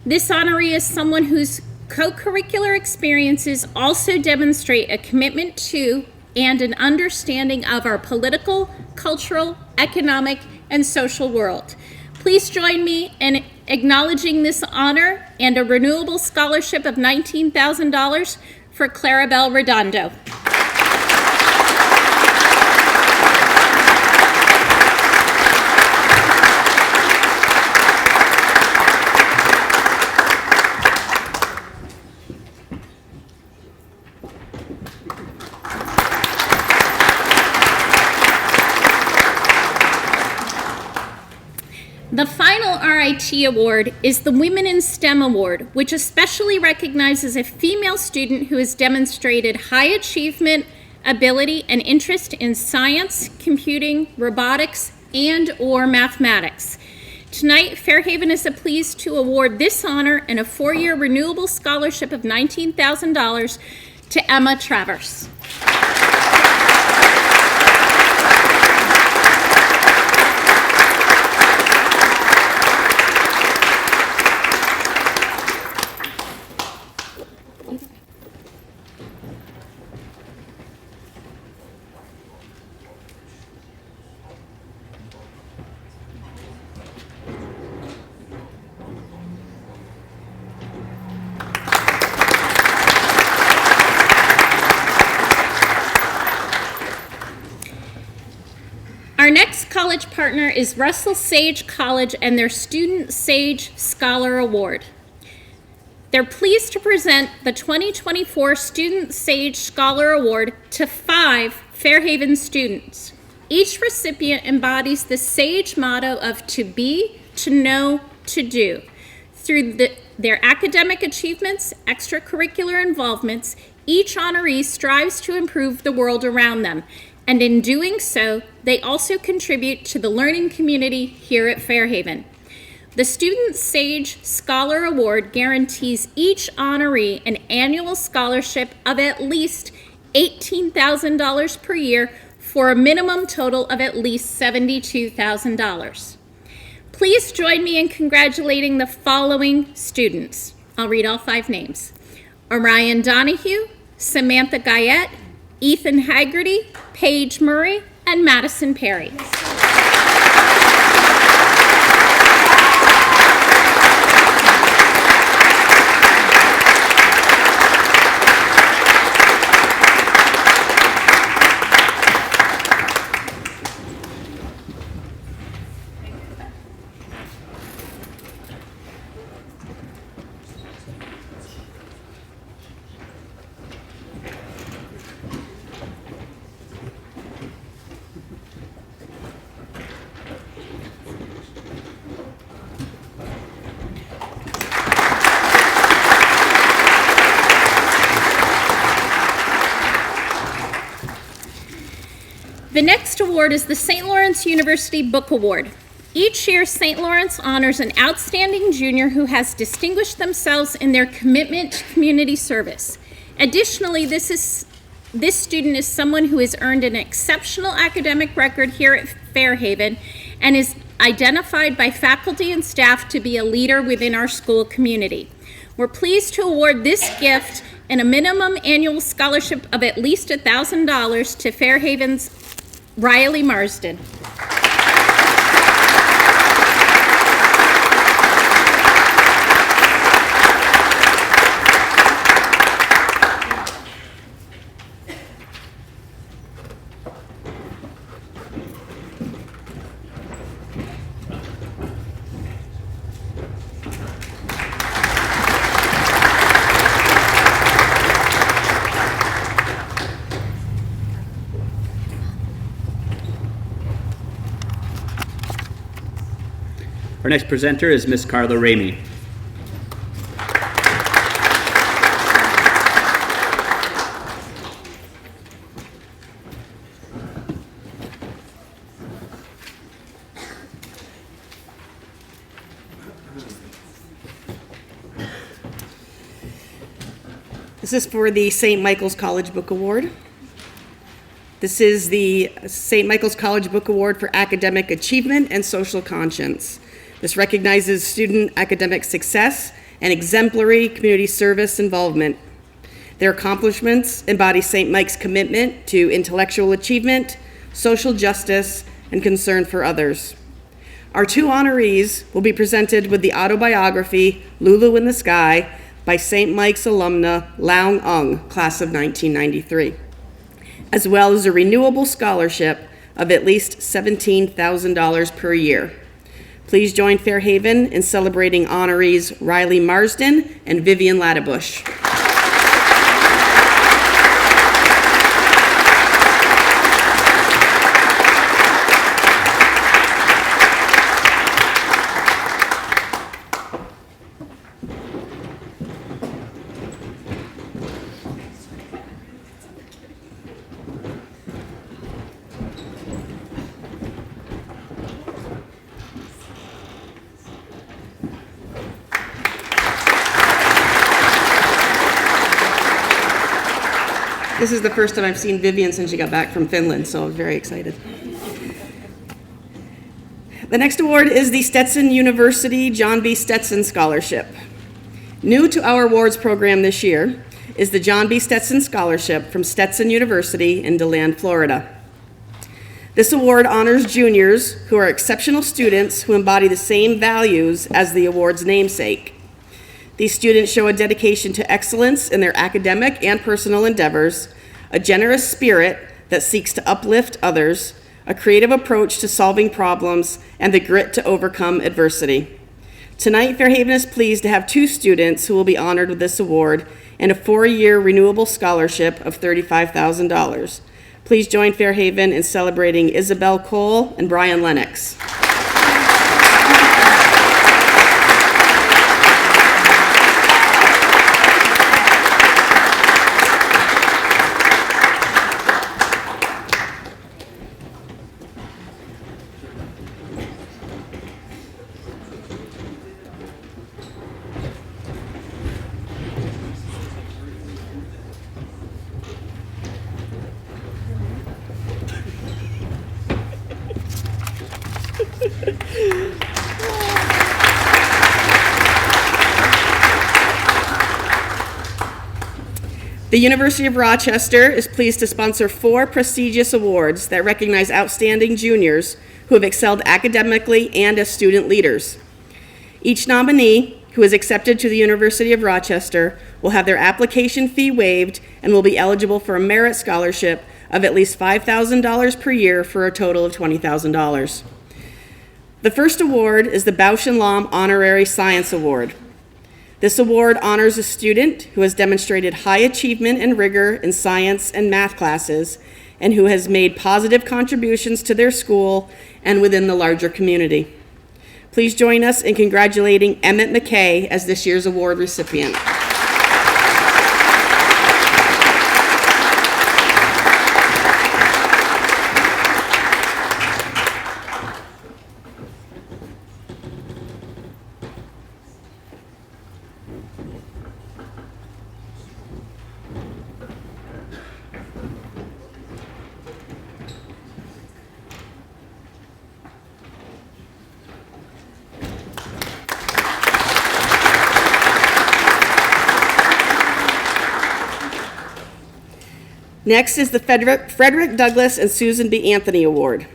This honoree is someone whose co-curricular experiences also demonstrate a commitment to and an understanding of our political, cultural, economic, and social world. Please join me in acknowledging this honor and a renewable scholarship of $19,000 for Clarabelle Redondo. The final RIT award is the Women in STEM Award, which especially recognizes a female student who has demonstrated high achievement, ability, and interest in science, computing, robotics, and/or mathematics. Tonight, Fairhaven is pleased to award this honor and a 4-year renewable scholarship of $19,000 to Emma Travers. Our next college partner is Russell Sage College and their Student Sage Scholar Award. They're pleased to present the 2024 Student Sage Scholar Award to 5 Fairhaven students. Each recipient embodies the sage motto of to be, to know, to do. Through their academic achievements, extracurricular involvements, each honoree strives to improve the world around them, and in doing so, they also contribute to the learning community here at Fairhaven. The Student Sage Scholar Award guarantees each honoree an annual scholarship of at least $18,000 per year for a minimum total of at least $72,000. Please join me in congratulating the following students. I'll read all 5 names. Orion Donahue, Samantha Guyette, Ethan Haggerty, Paige Murray, and Madison Perry. The next award is the St. Lawrence University Book Award. Each year, St. Lawrence honors an outstanding junior who has distinguished themselves in their commitment to community service. Additionally, this student is someone who has earned an exceptional academic record here at Fairhaven and is identified by faculty and staff to be a leader within our school community. We're pleased to award this gift and a minimum annual scholarship of at least $1,000 to Fairhaven's Riley Marsden. Our next presenter is Miss Carla Ramey. This is for the St. Michael's College Book Award. This is the St. Michael's College Book Award for Academic Achievement and Social Conscience. This recognizes student academic success and exemplary community service involvement. Their accomplishments embody St. Mike's commitment to intellectual achievement, social justice, and concern for others. Our 2 honorees will be presented with the autobiography, Lulu in the Sky, by St. Mike's alumna Laung Ung, class of 1993, as well as a renewable scholarship of at least $17,000 per year. Please join Fairhaven in celebrating honorees Riley Marsden and Vivian Laddebush. This is the first time I've seen Vivian since she got back from Finland, so I'm very excited. The next award is the Stetson University John B. Stetson Scholarship. New to our awards program this year is the John B. Stetson Scholarship from Stetson University in DeLand, Florida. This award honors juniors who are exceptional students who embody the same values as the award's namesake. These students show a dedication to excellence in their academic and personal endeavors, a generous spirit that seeks to uplift others, a creative approach to solving problems, and the grit to overcome adversity. Tonight, Fairhaven is pleased to have 2 students who will be honored with this award and a 4-year renewable scholarship of $35,000. Please join Fairhaven in celebrating Isabel Cole and Brian Lennox. The University of Rochester is pleased to sponsor 4 prestigious awards that recognize outstanding juniors who have excelled academically and as student leaders. Each nominee who is accepted to the University of Rochester will have their application fee waived and will be eligible for a merit scholarship of at least $5,000 per year for a total of $20,000. The first award is the Bausch and Lomb Honorary Science Award. This award honors a student who has demonstrated high achievement and rigor in science and math classes and who has made positive contributions to their school and within the larger community. Please join us in congratulating Emmett McKay as this year's award recipient. Next is the Frederick Douglass and Susan B. Anthony Award.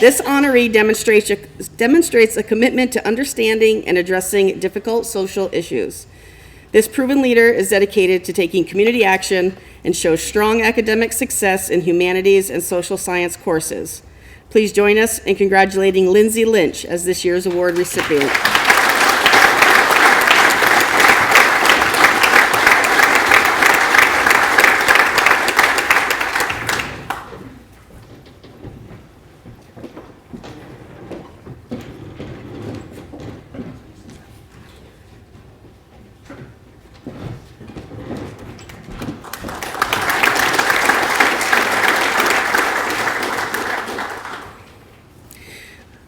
This honoree demonstrates a commitment to understanding and addressing difficult social issues. This proven leader is dedicated to taking community action and shows strong academic success in humanities and social science courses. Please join us in congratulating Lindsay Lynch as this year's award recipient.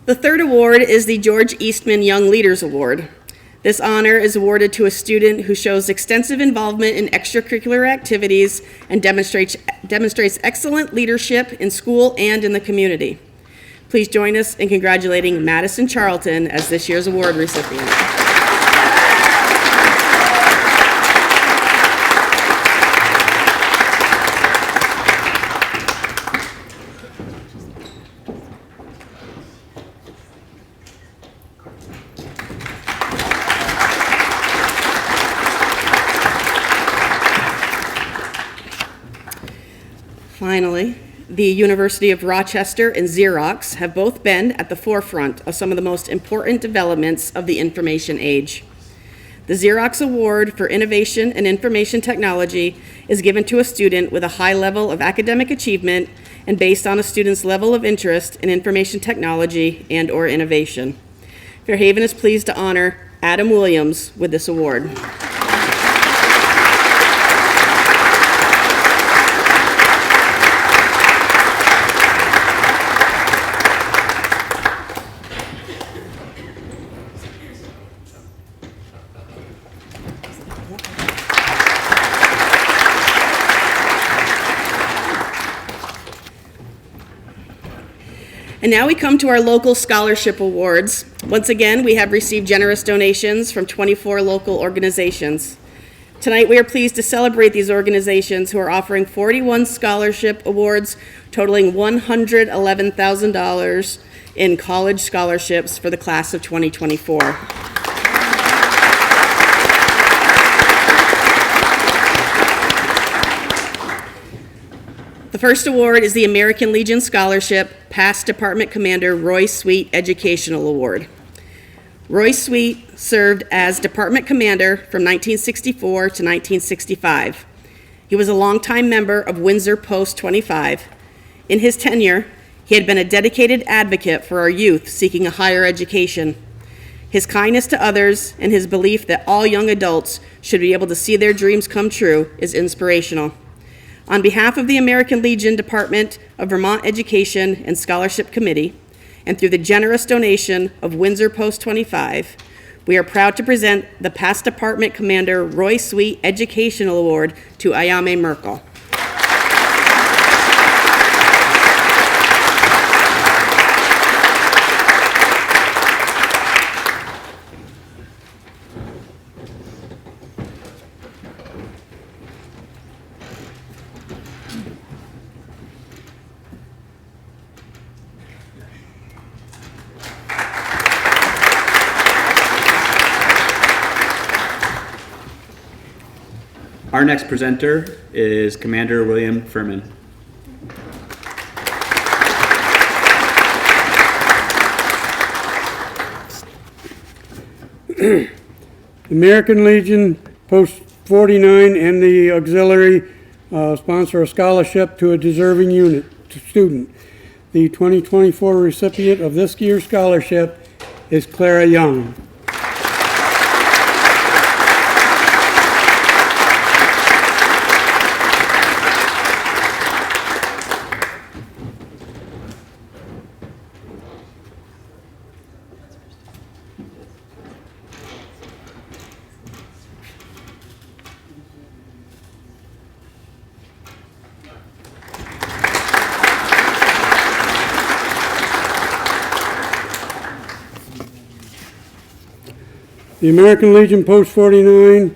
The third award is the George Eastman Young Leaders Award. This honor is awarded to a student who shows extensive involvement in extracurricular activities and demonstrates excellent leadership in school and in the community. Please join us in congratulating Madison Charlton as this year's award recipient. Finally, the University of Rochester and Xerox have both been at the forefront of some of the most important developments of the information age. The Xerox Award for Innovation and Information Technology is given to a student with a high level of academic achievement and based on a student's level of interest in information technology and/or innovation. Fairhaven is pleased to honor Adam Williams with this award. And now we come to our local scholarship awards. Once again, we have received generous donations from 24 local organizations. Tonight, we are pleased to celebrate these organizations who are offering 41 scholarship awards totaling $111,000 in college scholarships for the class of 2024. The first award is the American Legion Scholarship Past Department Commander Roy Sweet Educational Award. Roy Sweet served as Department Commander from 1964 to 1965. He was a longtime member of Windsor Post 25. In his tenure, he had been a dedicated advocate for our youth seeking a higher education. His kindness to others and his belief that all young adults should be able to see their dreams come true is inspirational. On behalf of the American Legion Department of Vermont Education and Scholarship Committee, and through the generous donation of Windsor Post 25, we are proud to present the Past Department Commander Roy Sweet Educational Award to Ayame Merkel. Our next presenter is Commander William Furman. American Legion Post 49 and the auxiliary sponsor a scholarship to a deserving student. The 2024 recipient of this year's scholarship is Clara Young. The American Legion Post 49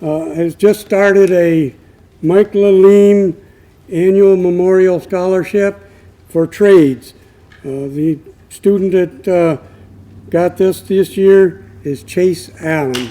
has just started a Mike Lalim Annual Memorial Scholarship for trades. The student that got this year is Chase Allen.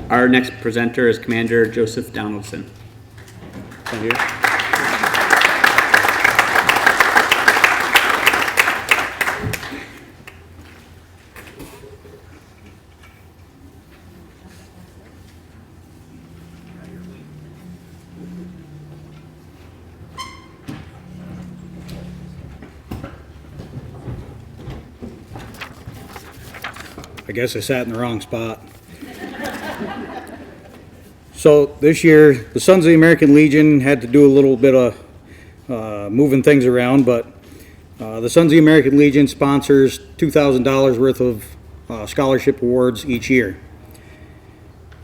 Our next presenter is Commander Joseph Donaldson. Right here. I guess I sat in the wrong spot. So this year, the Sons of the American Legion had to do a little bit of moving things around, but the Sons of the American Legion sponsors $2,000 worth of scholarship awards each year.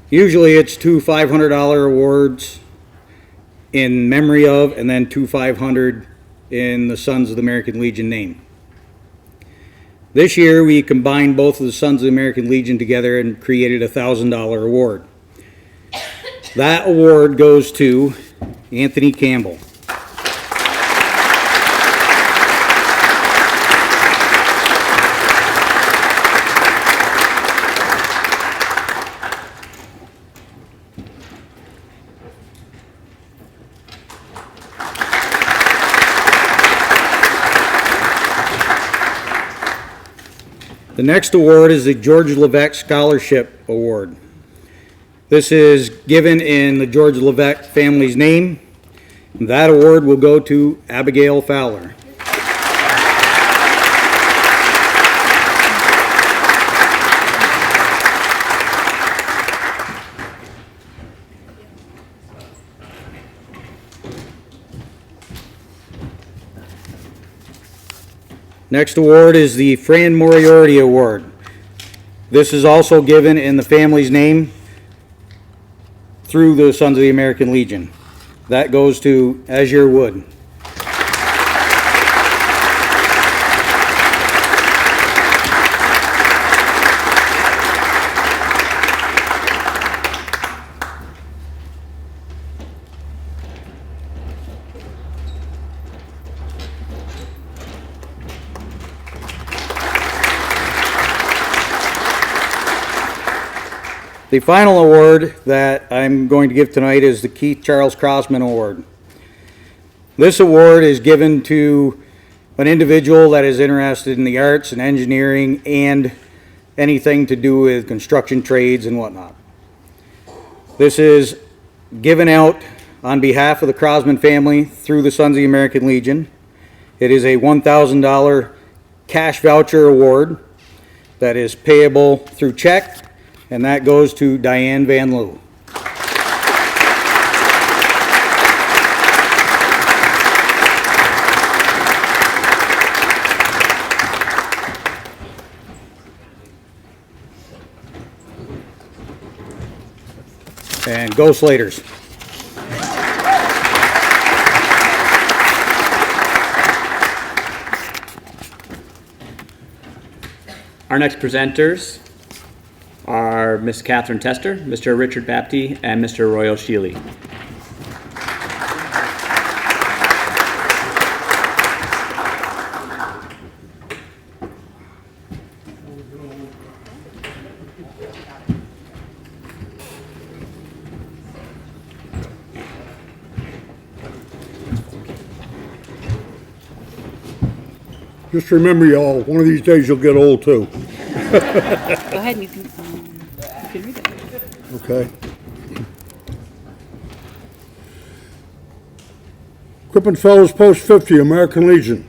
Usually it's two $500 awards in memory of, and then two $500 in the Sons of the American Legion name. This year we combined both of the Sons of the American Legion together and created a $1,000 award. That award goes to Anthony Campbell. The next award is the George Levesque Scholarship Award. This is given in the George Levesque family's name. That award will go to Abigail Fowler. Next award is the Fran Moriarty Award. This is also given in the family's name through the Sons of the American Legion. That goes to Azure Wood. The final award that I'm going to give tonight is the Keith Charles Crossman Award. This award is given to an individual that is interested in the arts and engineering and anything to do with construction trades and whatnot. This is given out on behalf of the Crossman family through the Sons of the American Legion. It is a $1,000 cash voucher award that is payable through check, and that goes to Diane Van Loo. And go Slaters. Our next presenters are Miss Catherine Tester, Mr. Richard Bapty, and Mr. Royal Shealy. Just remember, y'all, one of these days you'll get old too. Go ahead, you can read it. Okay. Crippen Fellows Post 50, American Legion.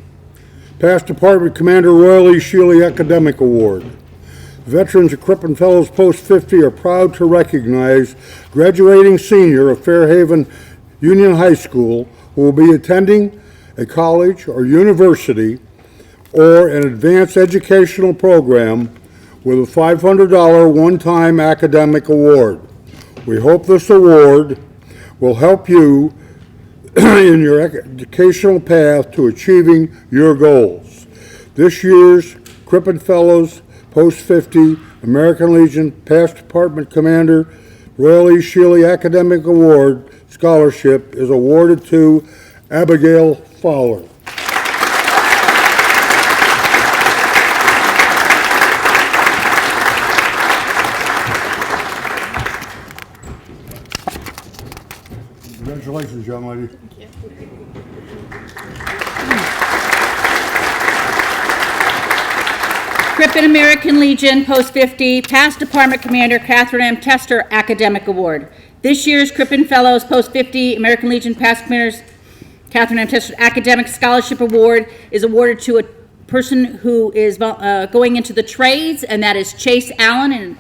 Past Department Commander Royal E. Shealy Academic Award. Veterans of Crippen Fellows Post 50 are proud to recognize graduating senior of Fairhaven Union High School who will be attending a college or university or an advanced educational program with a $500 one-time academic award. We hope this award will help you in your educational path to achieving your goals. This year's Crippen Fellows Post 50 American Legion Past Department Commander Royal E. Shealy Academic Award Scholarship is awarded to Abigail Fowler. Congratulations, young lady. Thank you. Crippen American Legion Post 50 Past Department Commander Catherine M. Tester Academic Award. This year's Crippen Fellows Post 50 American Legion Past Commanders Catherine M. Tester Academic Scholarship Award is awarded to a person who is going into the trades, and that is Chase Allen. And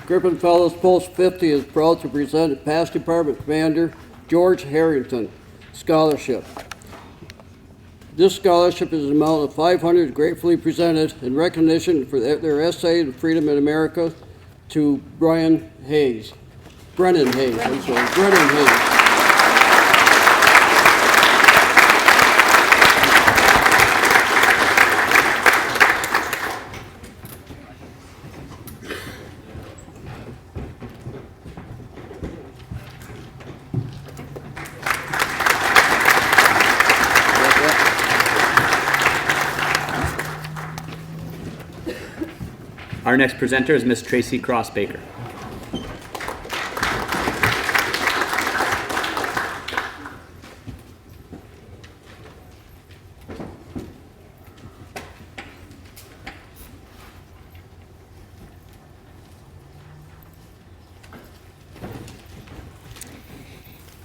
Crippen Fellows Post 50 is proud to present Past Department Commander George Harrington Scholarship. This scholarship is an amount of $500 gratefully presented in recognition for their essay in Freedom in America to Brennan Hayes. Brennan Hayes. Our next presenter is Miss Tracy Cross-Baker.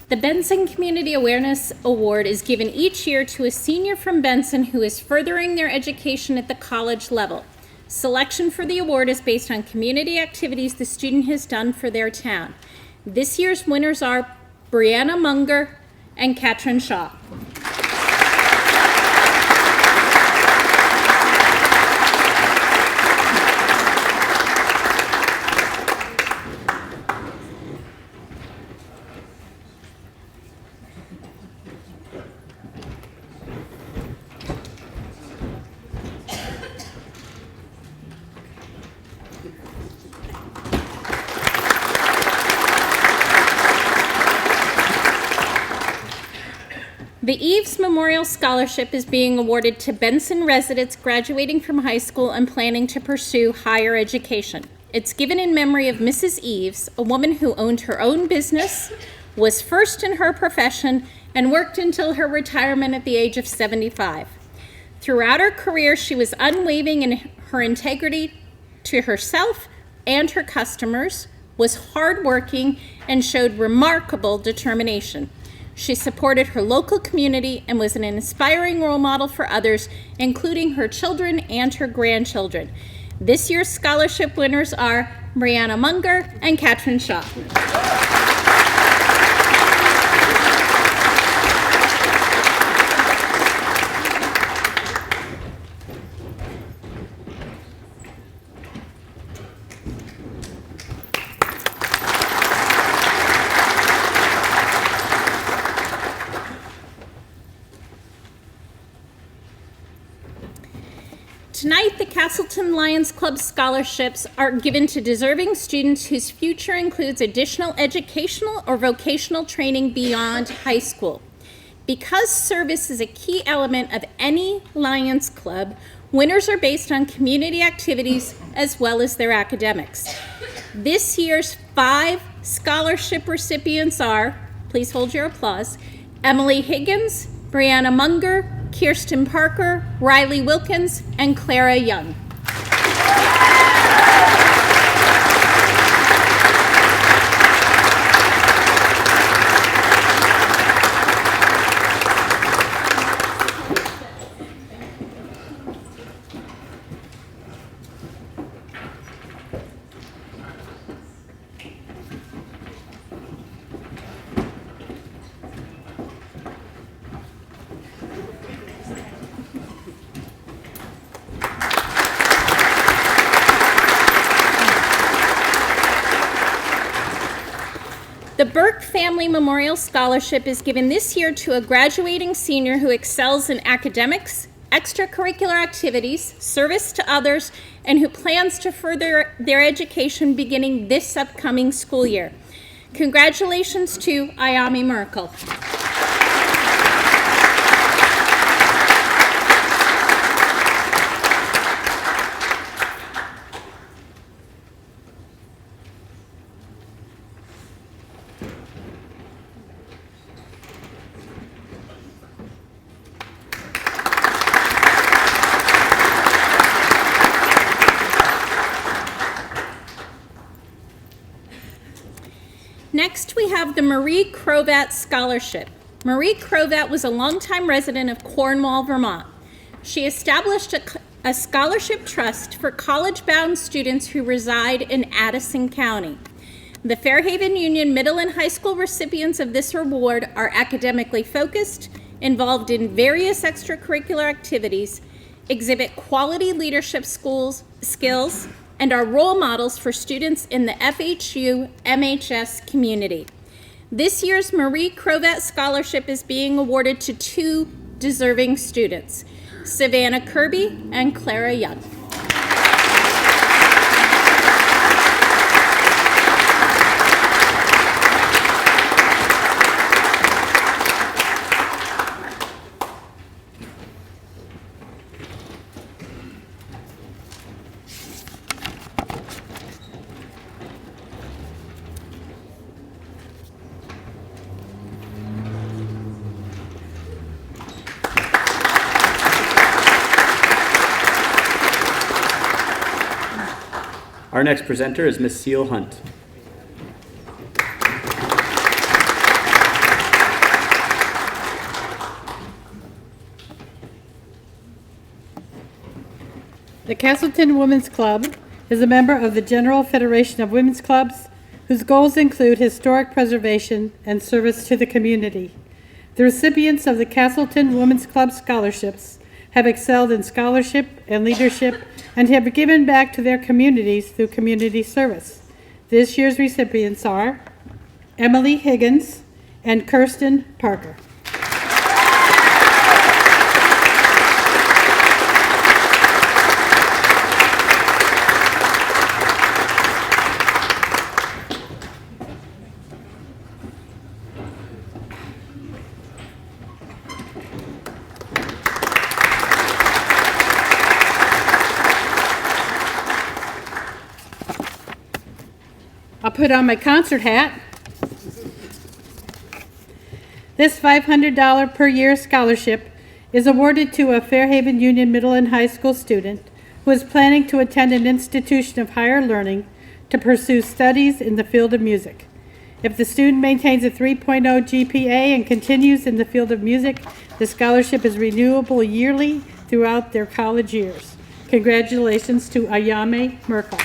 The Benson Community Awareness Award is given each year to a senior from Benson who is furthering their education at the college level. Selection for the award is based on community activities the student has done for their town. This year's winners are Brianna Munger and Katrin Shaw. The Eves Memorial Scholarship is being awarded to Benson residents graduating from high school and planning to pursue higher education. It's given in memory of Mrs. Eves, a woman who owned her own business, was first in her profession, and worked until her retirement at the age of 75. Throughout her career, she was unwavering in her integrity to herself and her customers, was hardworking, and showed remarkable determination. She supported her local community and was an inspiring role model for others, including her children and her grandchildren. This year's scholarship winners are Brianna Munger and Katrin Shaw. Tonight, the Castleton Lions Club scholarships are given to deserving students whose future includes additional educational or vocational training beyond high school. Because service is a key element of any Lions Club, winners are based on community activities as well as their academics. This year's 5 scholarship recipients are, please hold your applause, Emily Higgins, Brianna Munger, Kirsten Parker, Riley Wilkins, and Clara Young. The Burke Family Memorial Scholarship is given this year to a graduating senior who excels in academics, extracurricular activities, service to others, and who plans to further their education beginning this upcoming school year. Congratulations to Ayami Merkel. Next, we have the Marie Crovat Scholarship. Marie Crovat was a longtime resident of Cornwall, Vermont. She established a scholarship trust for college-bound students who reside in Addison County. The Fairhaven Union middle and high school recipients of this award are academically focused, involved in various extracurricular activities, exhibit quality leadership skills, and are role models for students in the FHU MHS community. This year's Marie Crovat Scholarship is being awarded to 2 deserving students, Savannah Kirby and Clara Young. Our next presenter is Miss Seal Hunt. The Castleton Women's Club is a member of the General Federation of Women's Clubs, whose goals include historic preservation and service to the community. The recipients of the Castleton Women's Club scholarships have excelled in scholarship and leadership and have given back to their communities through community service. This year's recipients are Emily Higgins and Kirsten Parker. put on my concert hat. This $500 per year scholarship is awarded to a Fairhaven Union Middle and High School student who is planning to attend an institution of higher learning to pursue studies in the field of music. If the student maintains a 3.0 GPA and continues in the field of music, the scholarship is renewable yearly throughout their college years. Congratulations to Ayame Merkel.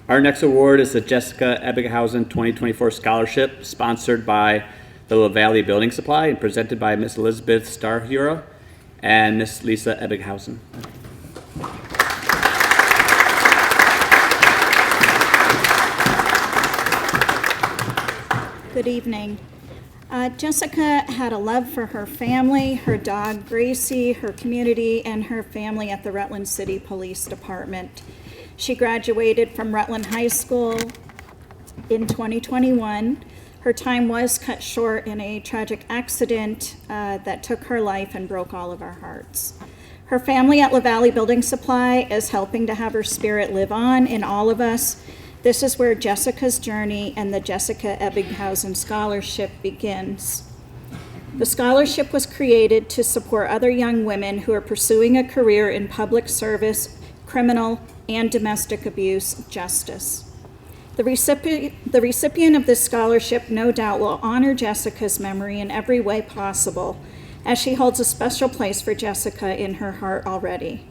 Our next award is the Jessica Ebbinghausen 2024 Scholarship, sponsored by the La Valley Building Supply and presented by Miss Elizabeth Starhura and Miss Lisa Ebbinghausen. Good evening. Jessica had a love for her family, her dog Gracie, her community, and her family at the Rutland City Police Department. She graduated from Rutland High School in 2021. Her time was cut short in a tragic accident that took her life and broke all of our hearts. Her family at La Valley Building Supply is helping to have her spirit live on in all of us. This is where Jessica's journey and the Jessica Ebbinghausen Scholarship begins. The scholarship was created to support other young women who are pursuing a career in public service, criminal, and domestic abuse justice. The recipient of this scholarship no doubt will honor Jessica's memory in every way possible, as she holds a special place for Jessica in her heart already.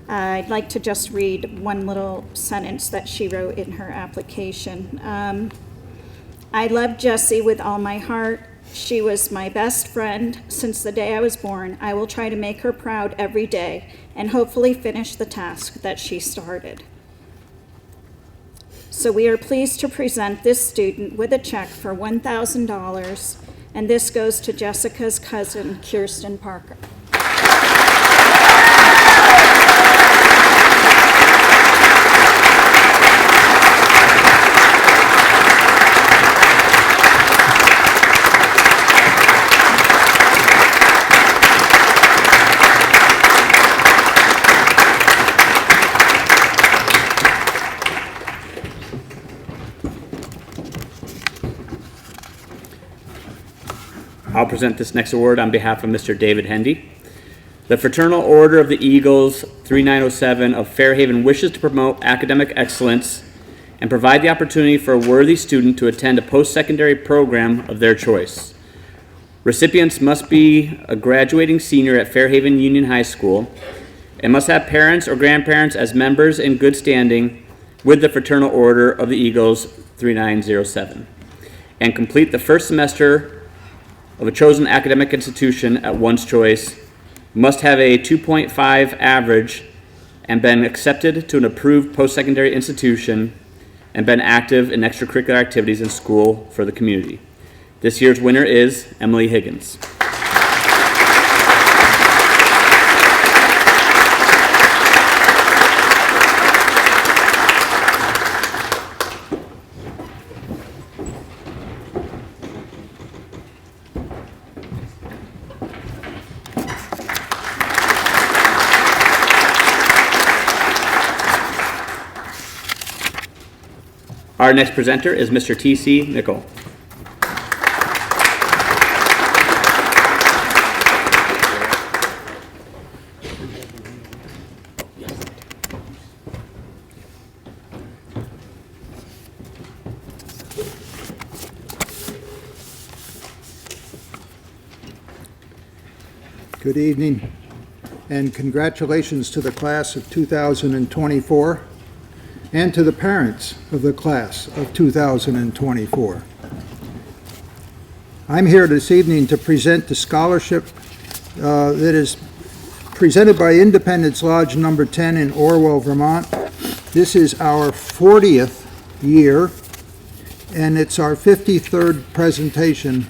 I'd like to just read one little sentence that she wrote in her application. I love Jessie with all my heart. She was my best friend since the day I was born. I will try to make her proud every day and hopefully finish the task that she started. So we are pleased to present this student with a check for $1,000, and this goes to Jessica's cousin, Kirsten Parker. I'll present this next award on behalf of Mr. David Hendy. The Fraternal Order of the Eagles 3907 of Fairhaven wishes to promote academic excellence and provide the opportunity for a worthy student to attend a post-secondary program of their choice. Recipients must be a graduating senior at Fairhaven Union High School and must have parents or grandparents as members in good standing with the Fraternal Order of the Eagles 3907 and complete the first semester of a chosen academic institution at one's choice, must have a 2.5 average and been accepted to an approved post-secondary institution and been active in extracurricular activities in school for the community. This year's winner is Emily Higgins. Our next presenter is Mr. T.C. Nickel. Good evening, and congratulations to the class of 2024 and to the parents of the class of 2024. I'm here this evening to present the scholarship that is presented by Independence Lodge number 10 in Orwell, Vermont. This is our 40th year, and it's our 53rd presentation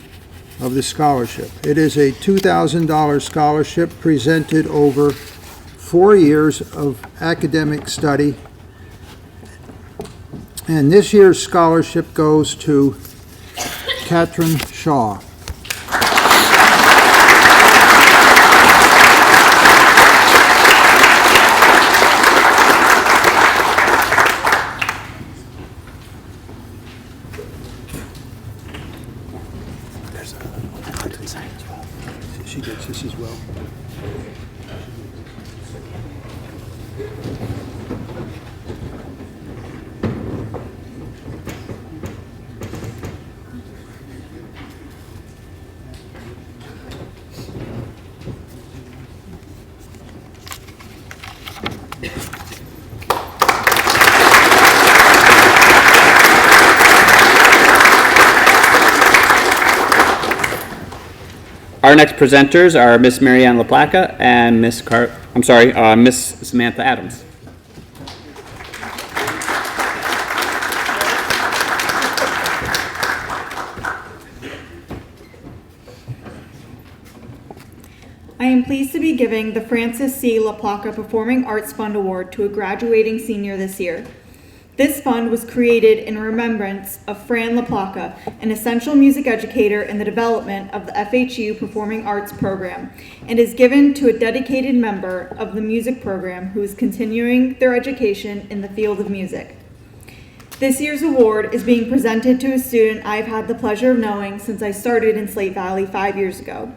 of the scholarship. It is a $2,000 scholarship presented over 4 years of academic study. And this year's scholarship goes to Katrin Shaw. She gets this as well. Our next presenters are Miss Marianne LaPlaca and Miss Samantha Adams. I am pleased to be giving the Francis C. LaPlaca Performing Arts Fund Award to a graduating senior this year. This fund was created in remembrance of Fran LaPlaca, an essential music educator in the development of the FHU Performing Arts program, and is given to a dedicated member of the music program who is continuing their education in the field of music. This year's award is being presented to a student I've had the pleasure of knowing since I started in Slate Valley 5 years ago.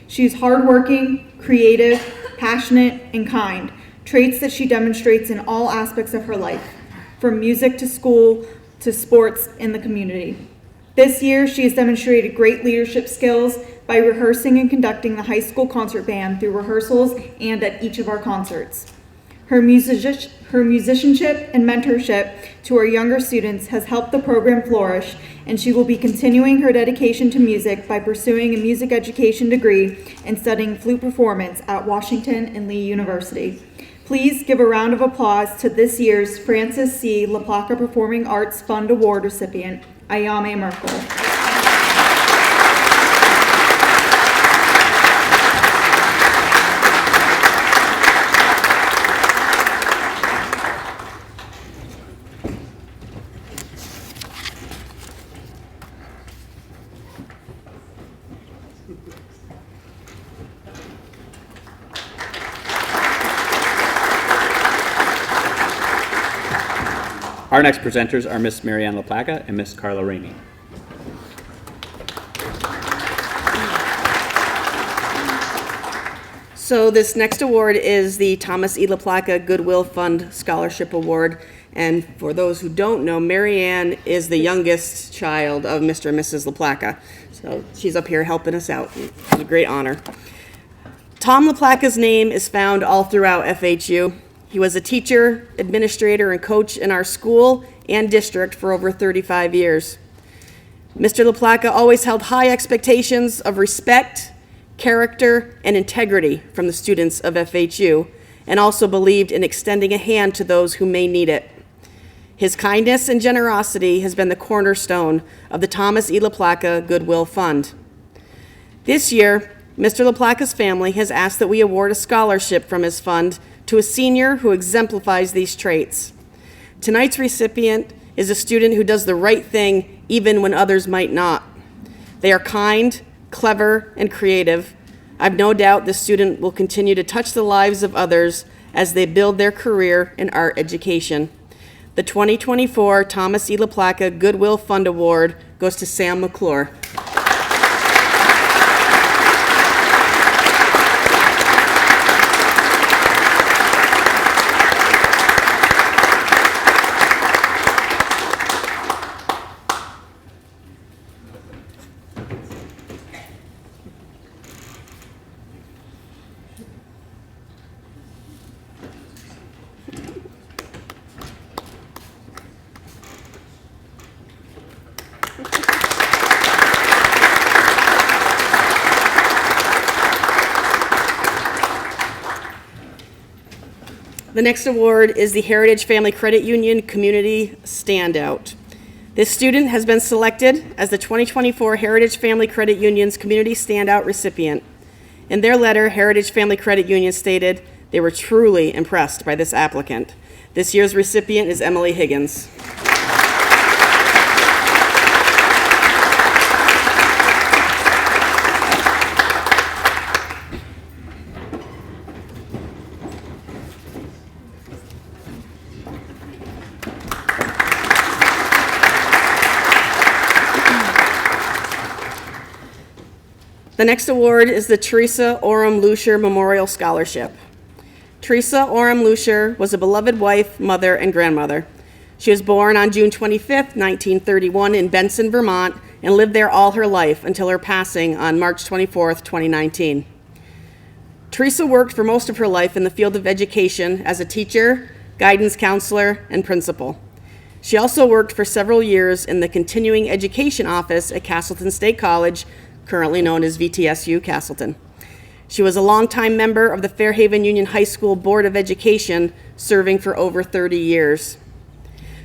She is hardworking, creative, passionate, and kind, traits that she demonstrates in all aspects of her life, from music to school to sports in the community. This year, she has demonstrated great leadership skills by rehearsing and conducting the high school concert band through rehearsals and at each of our concerts. Her musicianship and mentorship to our younger students has helped the program flourish, and she will be continuing her dedication to music by pursuing a music education degree and studying flute performance at Washington and Lee University. Please give a round of applause to this year's Francis C. LaPlaca Performing Arts Fund Award recipient, Ayame Merkel. Our next presenters are Miss Marianne LaPlaca and Miss Carla Rainey. So this next award is the Thomas E. LaPlaca Goodwill Fund Scholarship Award. And for those who don't know, Marianne is the youngest child of Mr. and Mrs. LaPlaca. So she's up here helping us out. It's a great honor. Tom LaPlaca's name is found all throughout FHU. He was a teacher, administrator, and coach in our school and district for over 35 years. Mr. LaPlaca always held high expectations of respect, character, and integrity from the students of FHU, and also believed in extending a hand to those who may need it. His kindness and generosity has been the cornerstone of the Thomas E. LaPlaca Goodwill Fund. This year, Mr. LaPlaca's family has asked that we award a scholarship from his fund to a senior who exemplifies these traits. Tonight's recipient is a student who does the right thing even when others might not. They are kind, clever, and creative. I've no doubt this student will continue to touch the lives of others as they build their career in art education. The 2024 Thomas E. LaPlaca Goodwill Fund Award goes to Sam McClure. The next award is the Heritage Family Credit Union Community Standout. This student has been selected as the 2024 Heritage Family Credit Union's Community Standout recipient. In their letter, Heritage Family Credit Union stated they were truly impressed by this applicant. This year's recipient is Emily Higgins. The next award is the Teresa Oram Lucier Memorial Scholarship. Teresa Oram Lucier was a beloved wife, mother, and grandmother. She was born on June 25, 1931 in Benson, Vermont, and lived there all her life until her passing on March 24, 2019. Teresa worked for most of her life in the field of education as a teacher, guidance counselor, and principal. She also worked for several years in the continuing education office at Castleton State College, currently known as VTSU Castleton. She was a longtime member of the Fairhaven Union High School Board of Education, serving for over 30 years.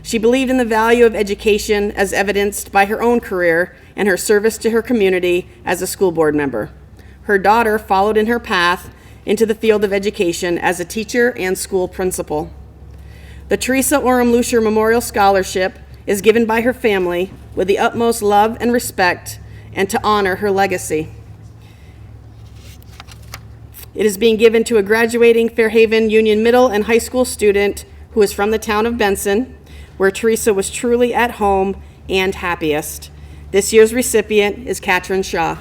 She believed in the value of education as evidenced by her own career and her service to her community as a school board member. Her daughter followed in her path into the field of education as a teacher and school principal. The Teresa Oram Lucier Memorial Scholarship is given by her family with the utmost love and respect and to honor her legacy. It is being given to a graduating Fairhaven Union Middle and High School student who is from the town of Benson, where Teresa was truly at home and happiest. This year's recipient is Katrin Shaw.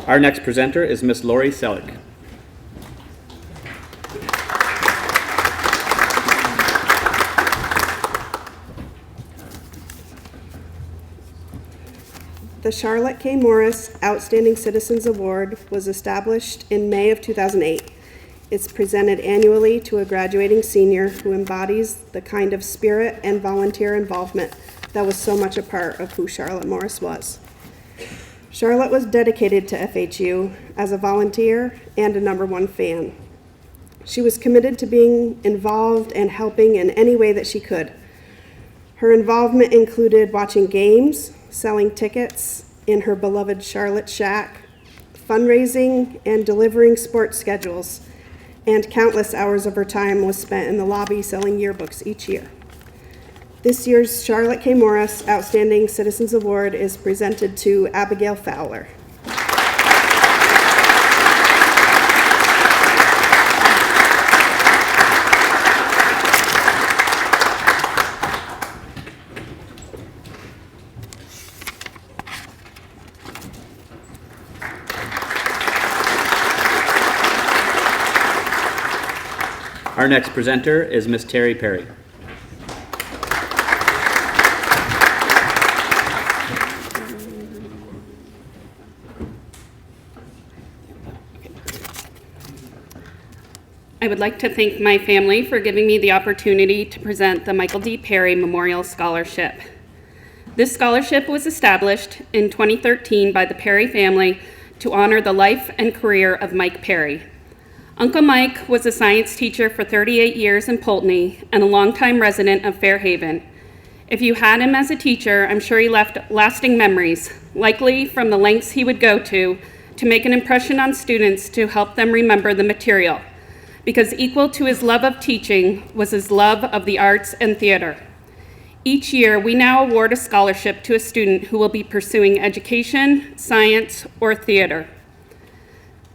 Our next presenter is Miss Lori Selick. The Charlotte K. Morris Outstanding Citizens Award was established in May of 2008. It's presented annually to a graduating senior who embodies the kind of spirit and volunteer involvement that was so much a part of who Charlotte Morris was. Charlotte was dedicated to FHU as a volunteer and a #1 fan. She was committed to being involved and helping in any way that she could. Her involvement included watching games, selling tickets in her beloved Charlotte Shack, fundraising, and delivering sports schedules, and countless hours of her time was spent in the lobby selling yearbooks each year. This year's Charlotte K. Morris Outstanding Citizens Award is presented to Abigail Fowler. Our next presenter is Miss Terry Perry. I would like to thank my family for giving me the opportunity to present the Michael D. Perry Memorial Scholarship. This scholarship was established in 2013 by the Perry family to honor the life and career of Mike Perry. Uncle Mike was a science teacher for 38 years in Poultney and a longtime resident of Fairhaven. If you had him as a teacher, I'm sure he left lasting memories, likely from the lengths he would go to make an impression on students to help them remember the material, because equal to his love of teaching was his love of the arts and theater. Each year, we now award a scholarship to a student who will be pursuing education, science, or theater.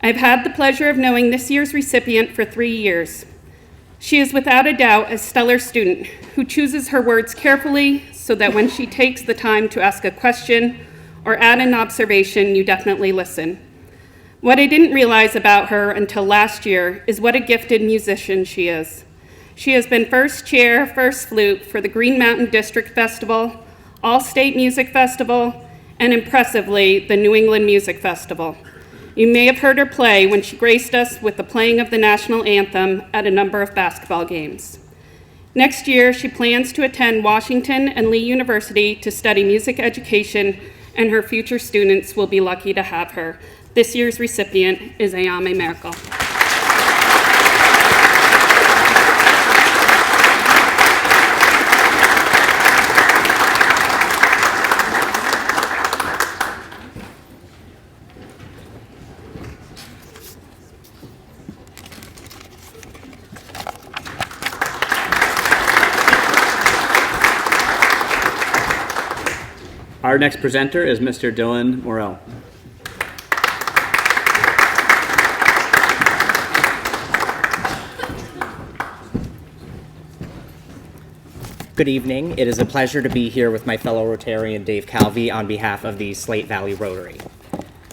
I've had the pleasure of knowing this year's recipient for 3 years. She is without a doubt a stellar student who chooses her words carefully so that when she takes the time to ask a question or add an observation, you definitely listen. What I didn't realize about her until last year is what a gifted musician she is. She has been first chair, first flute for the Green Mountain District Festival, All-State Music Festival, and impressively, the New England Music Festival. You may have heard her play when she graced us with the playing of the national anthem at a number of basketball games. Next year, she plans to attend Washington and Lee University to study music education, and her future students will be lucky to have her. This year's recipient is Ayame Merkel. Our next presenter is Mr. Dylan Morell. Good evening. It is a pleasure to be here with my fellow Rotarian Dave Calvi on behalf of the Slate Valley Rotary.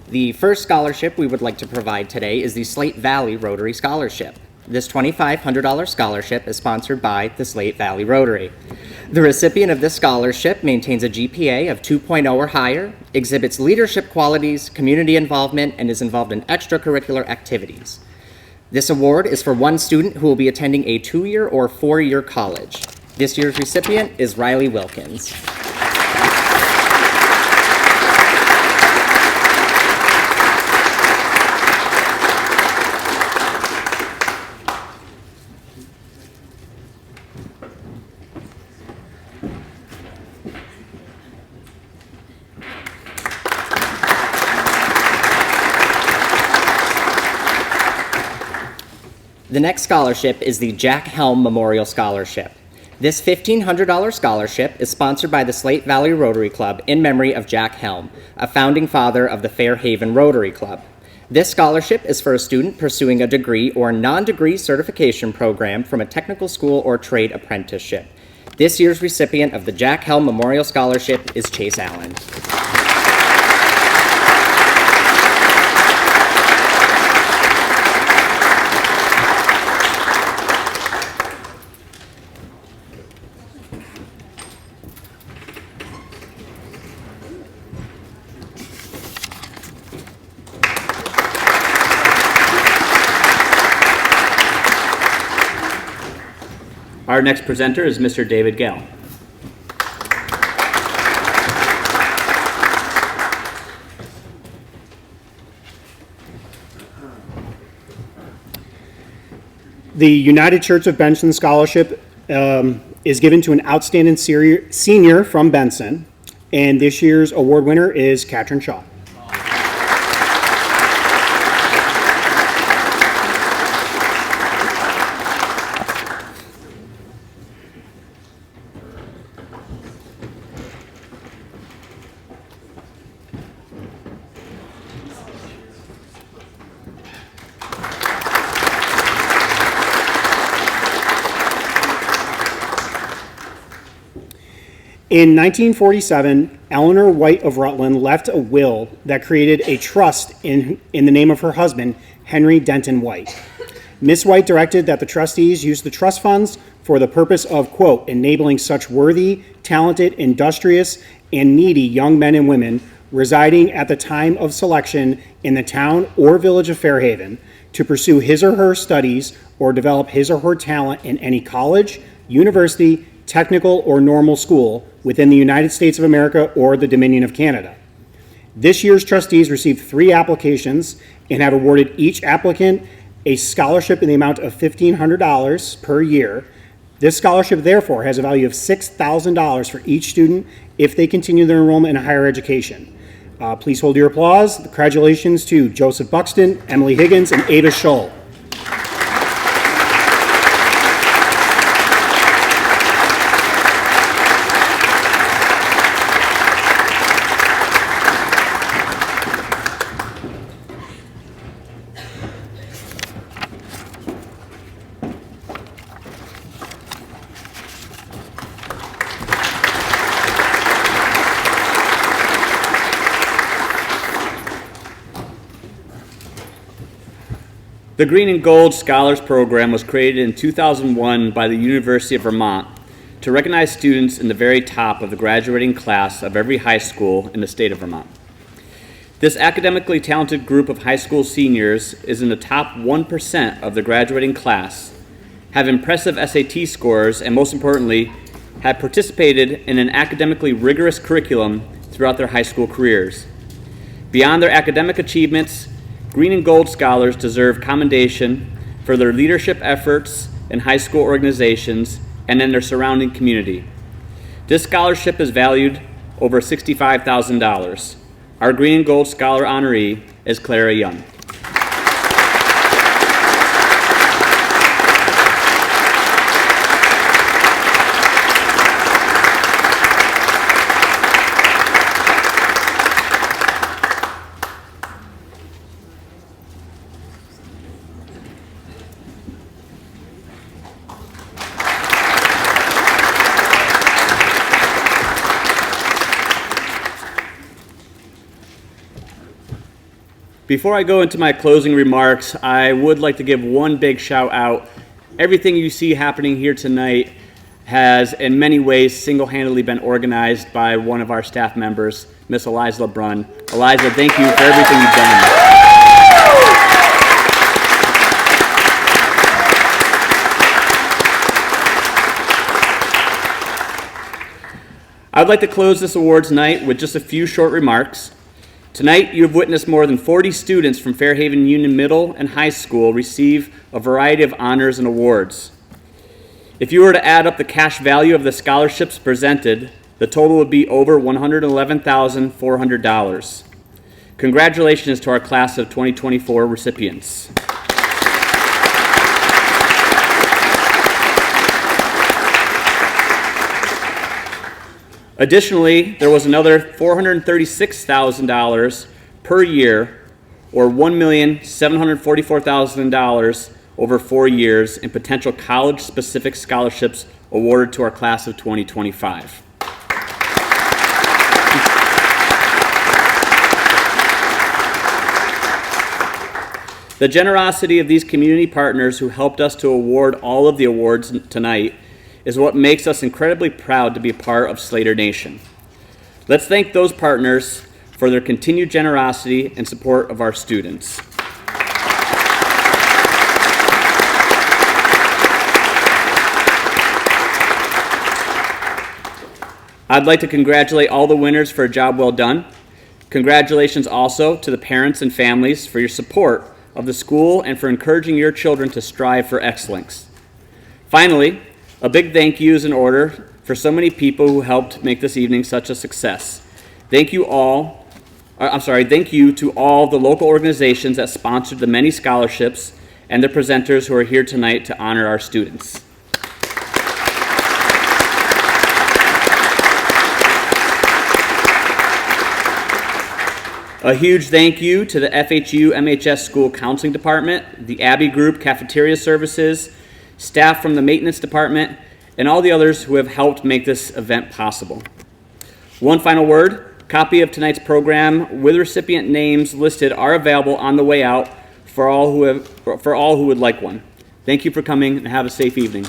The first scholarship we would like to provide today is the Slate Valley Rotary Scholarship. This $2,500 scholarship is sponsored by the Slate Valley Rotary. The recipient of this scholarship maintains a GPA of 2.0 or higher, exhibits leadership qualities, community involvement, and is involved in extracurricular activities. This award is for one student who will be attending a 2-year or 4-year college. This year's recipient is Riley Wilkins. The next scholarship is the Jack Helm Memorial Scholarship. This $1,500 scholarship is sponsored by the Slate Valley Rotary Club in memory of Jack Helm, a founding father of the Fairhaven Rotary Club. This scholarship is for a student pursuing a degree or non-degree certification program from a technical school or trade apprenticeship. This year's recipient of the Jack Helm Memorial Scholarship is Chase Allen. Our next presenter is Mr. David Gale. The United Church of Benson Scholarship is given to an outstanding senior from Benson, and this year's award winner is Katrin Shaw. In 1947, Eleanor White of Rutland left a will that created a trust in the name of her husband, Henry Denton White. Miss White directed that the trustees use the trust funds for the purpose of, quote, enabling such worthy, talented, industrious, and needy young men and women residing at the time of selection in the town or village of Fairhaven to pursue his or her studies or develop his or her talent in any college, university, technical, or normal school within the United States of America or the Dominion of Canada. This year's trustees received 3 applications and have awarded each applicant a scholarship in the amount of $1,500 per year. This scholarship, therefore, has a value of $6,000 for each student if they continue their enrollment in higher education. Please hold your applause. Congratulations to Joseph Buxton, Emily Higgins, and Ada Scholl. The Green and Gold Scholars Program was created in 2001 by the University of Vermont to recognize students in the very top of the graduating class of every high school in the state of Vermont. This academically talented group of high school seniors is in the top 1% of the graduating class, have impressive SAT scores, and most importantly, have participated in an academically rigorous curriculum throughout their high school careers. Beyond their academic achievements, Green and Gold Scholars deserve commendation for their leadership efforts in high school organizations and in their surrounding community. This scholarship is valued over $65,000. Our Green and Gold Scholar honoree is Clara Young. Before I go into my closing remarks, I would like to give one big shout out. Everything you see happening here tonight has in many ways single-handedly been organized by one of our staff members, Miss Eliza LeBrun. Eliza, thank you for everything you've done. I'd like to close this awards night with just a few short remarks. Tonight, you have witnessed more than 40 students from Fairhaven Union Middle and High School receive a variety of honors and awards. If you were to add up the cash value of the scholarships presented, the total would be over $111,400. Congratulations to our class of 2024 recipients. Additionally, there was another $436,000 per year, or $1,744,000 over 4 years in potential college-specific scholarships awarded to our class of 2025. The generosity of these community partners who helped us to award all of the awards tonight is what makes us incredibly proud to be a part of Slater Nation. Let's thank those partners for their continued generosity and support of our students. I'd like to congratulate all the winners for a job well done. Congratulations also to the parents and families for your support of the school and for encouraging your children to strive for excellence. Finally, a big thank you is in order for so many people who helped make this evening such a success. Thank you to all the local organizations that sponsored the many scholarships and the presenters who are here tonight to honor our students. A huge thank you to the FHU MHS School Counseling Department, the Abbey Group Cafeteria Services, staff from the Maintenance Department, and all the others who have helped make this event possible. One final word, copy of tonight's program with recipient names listed are available on the way out for all who would like one. Thank you for coming and have a safe evening.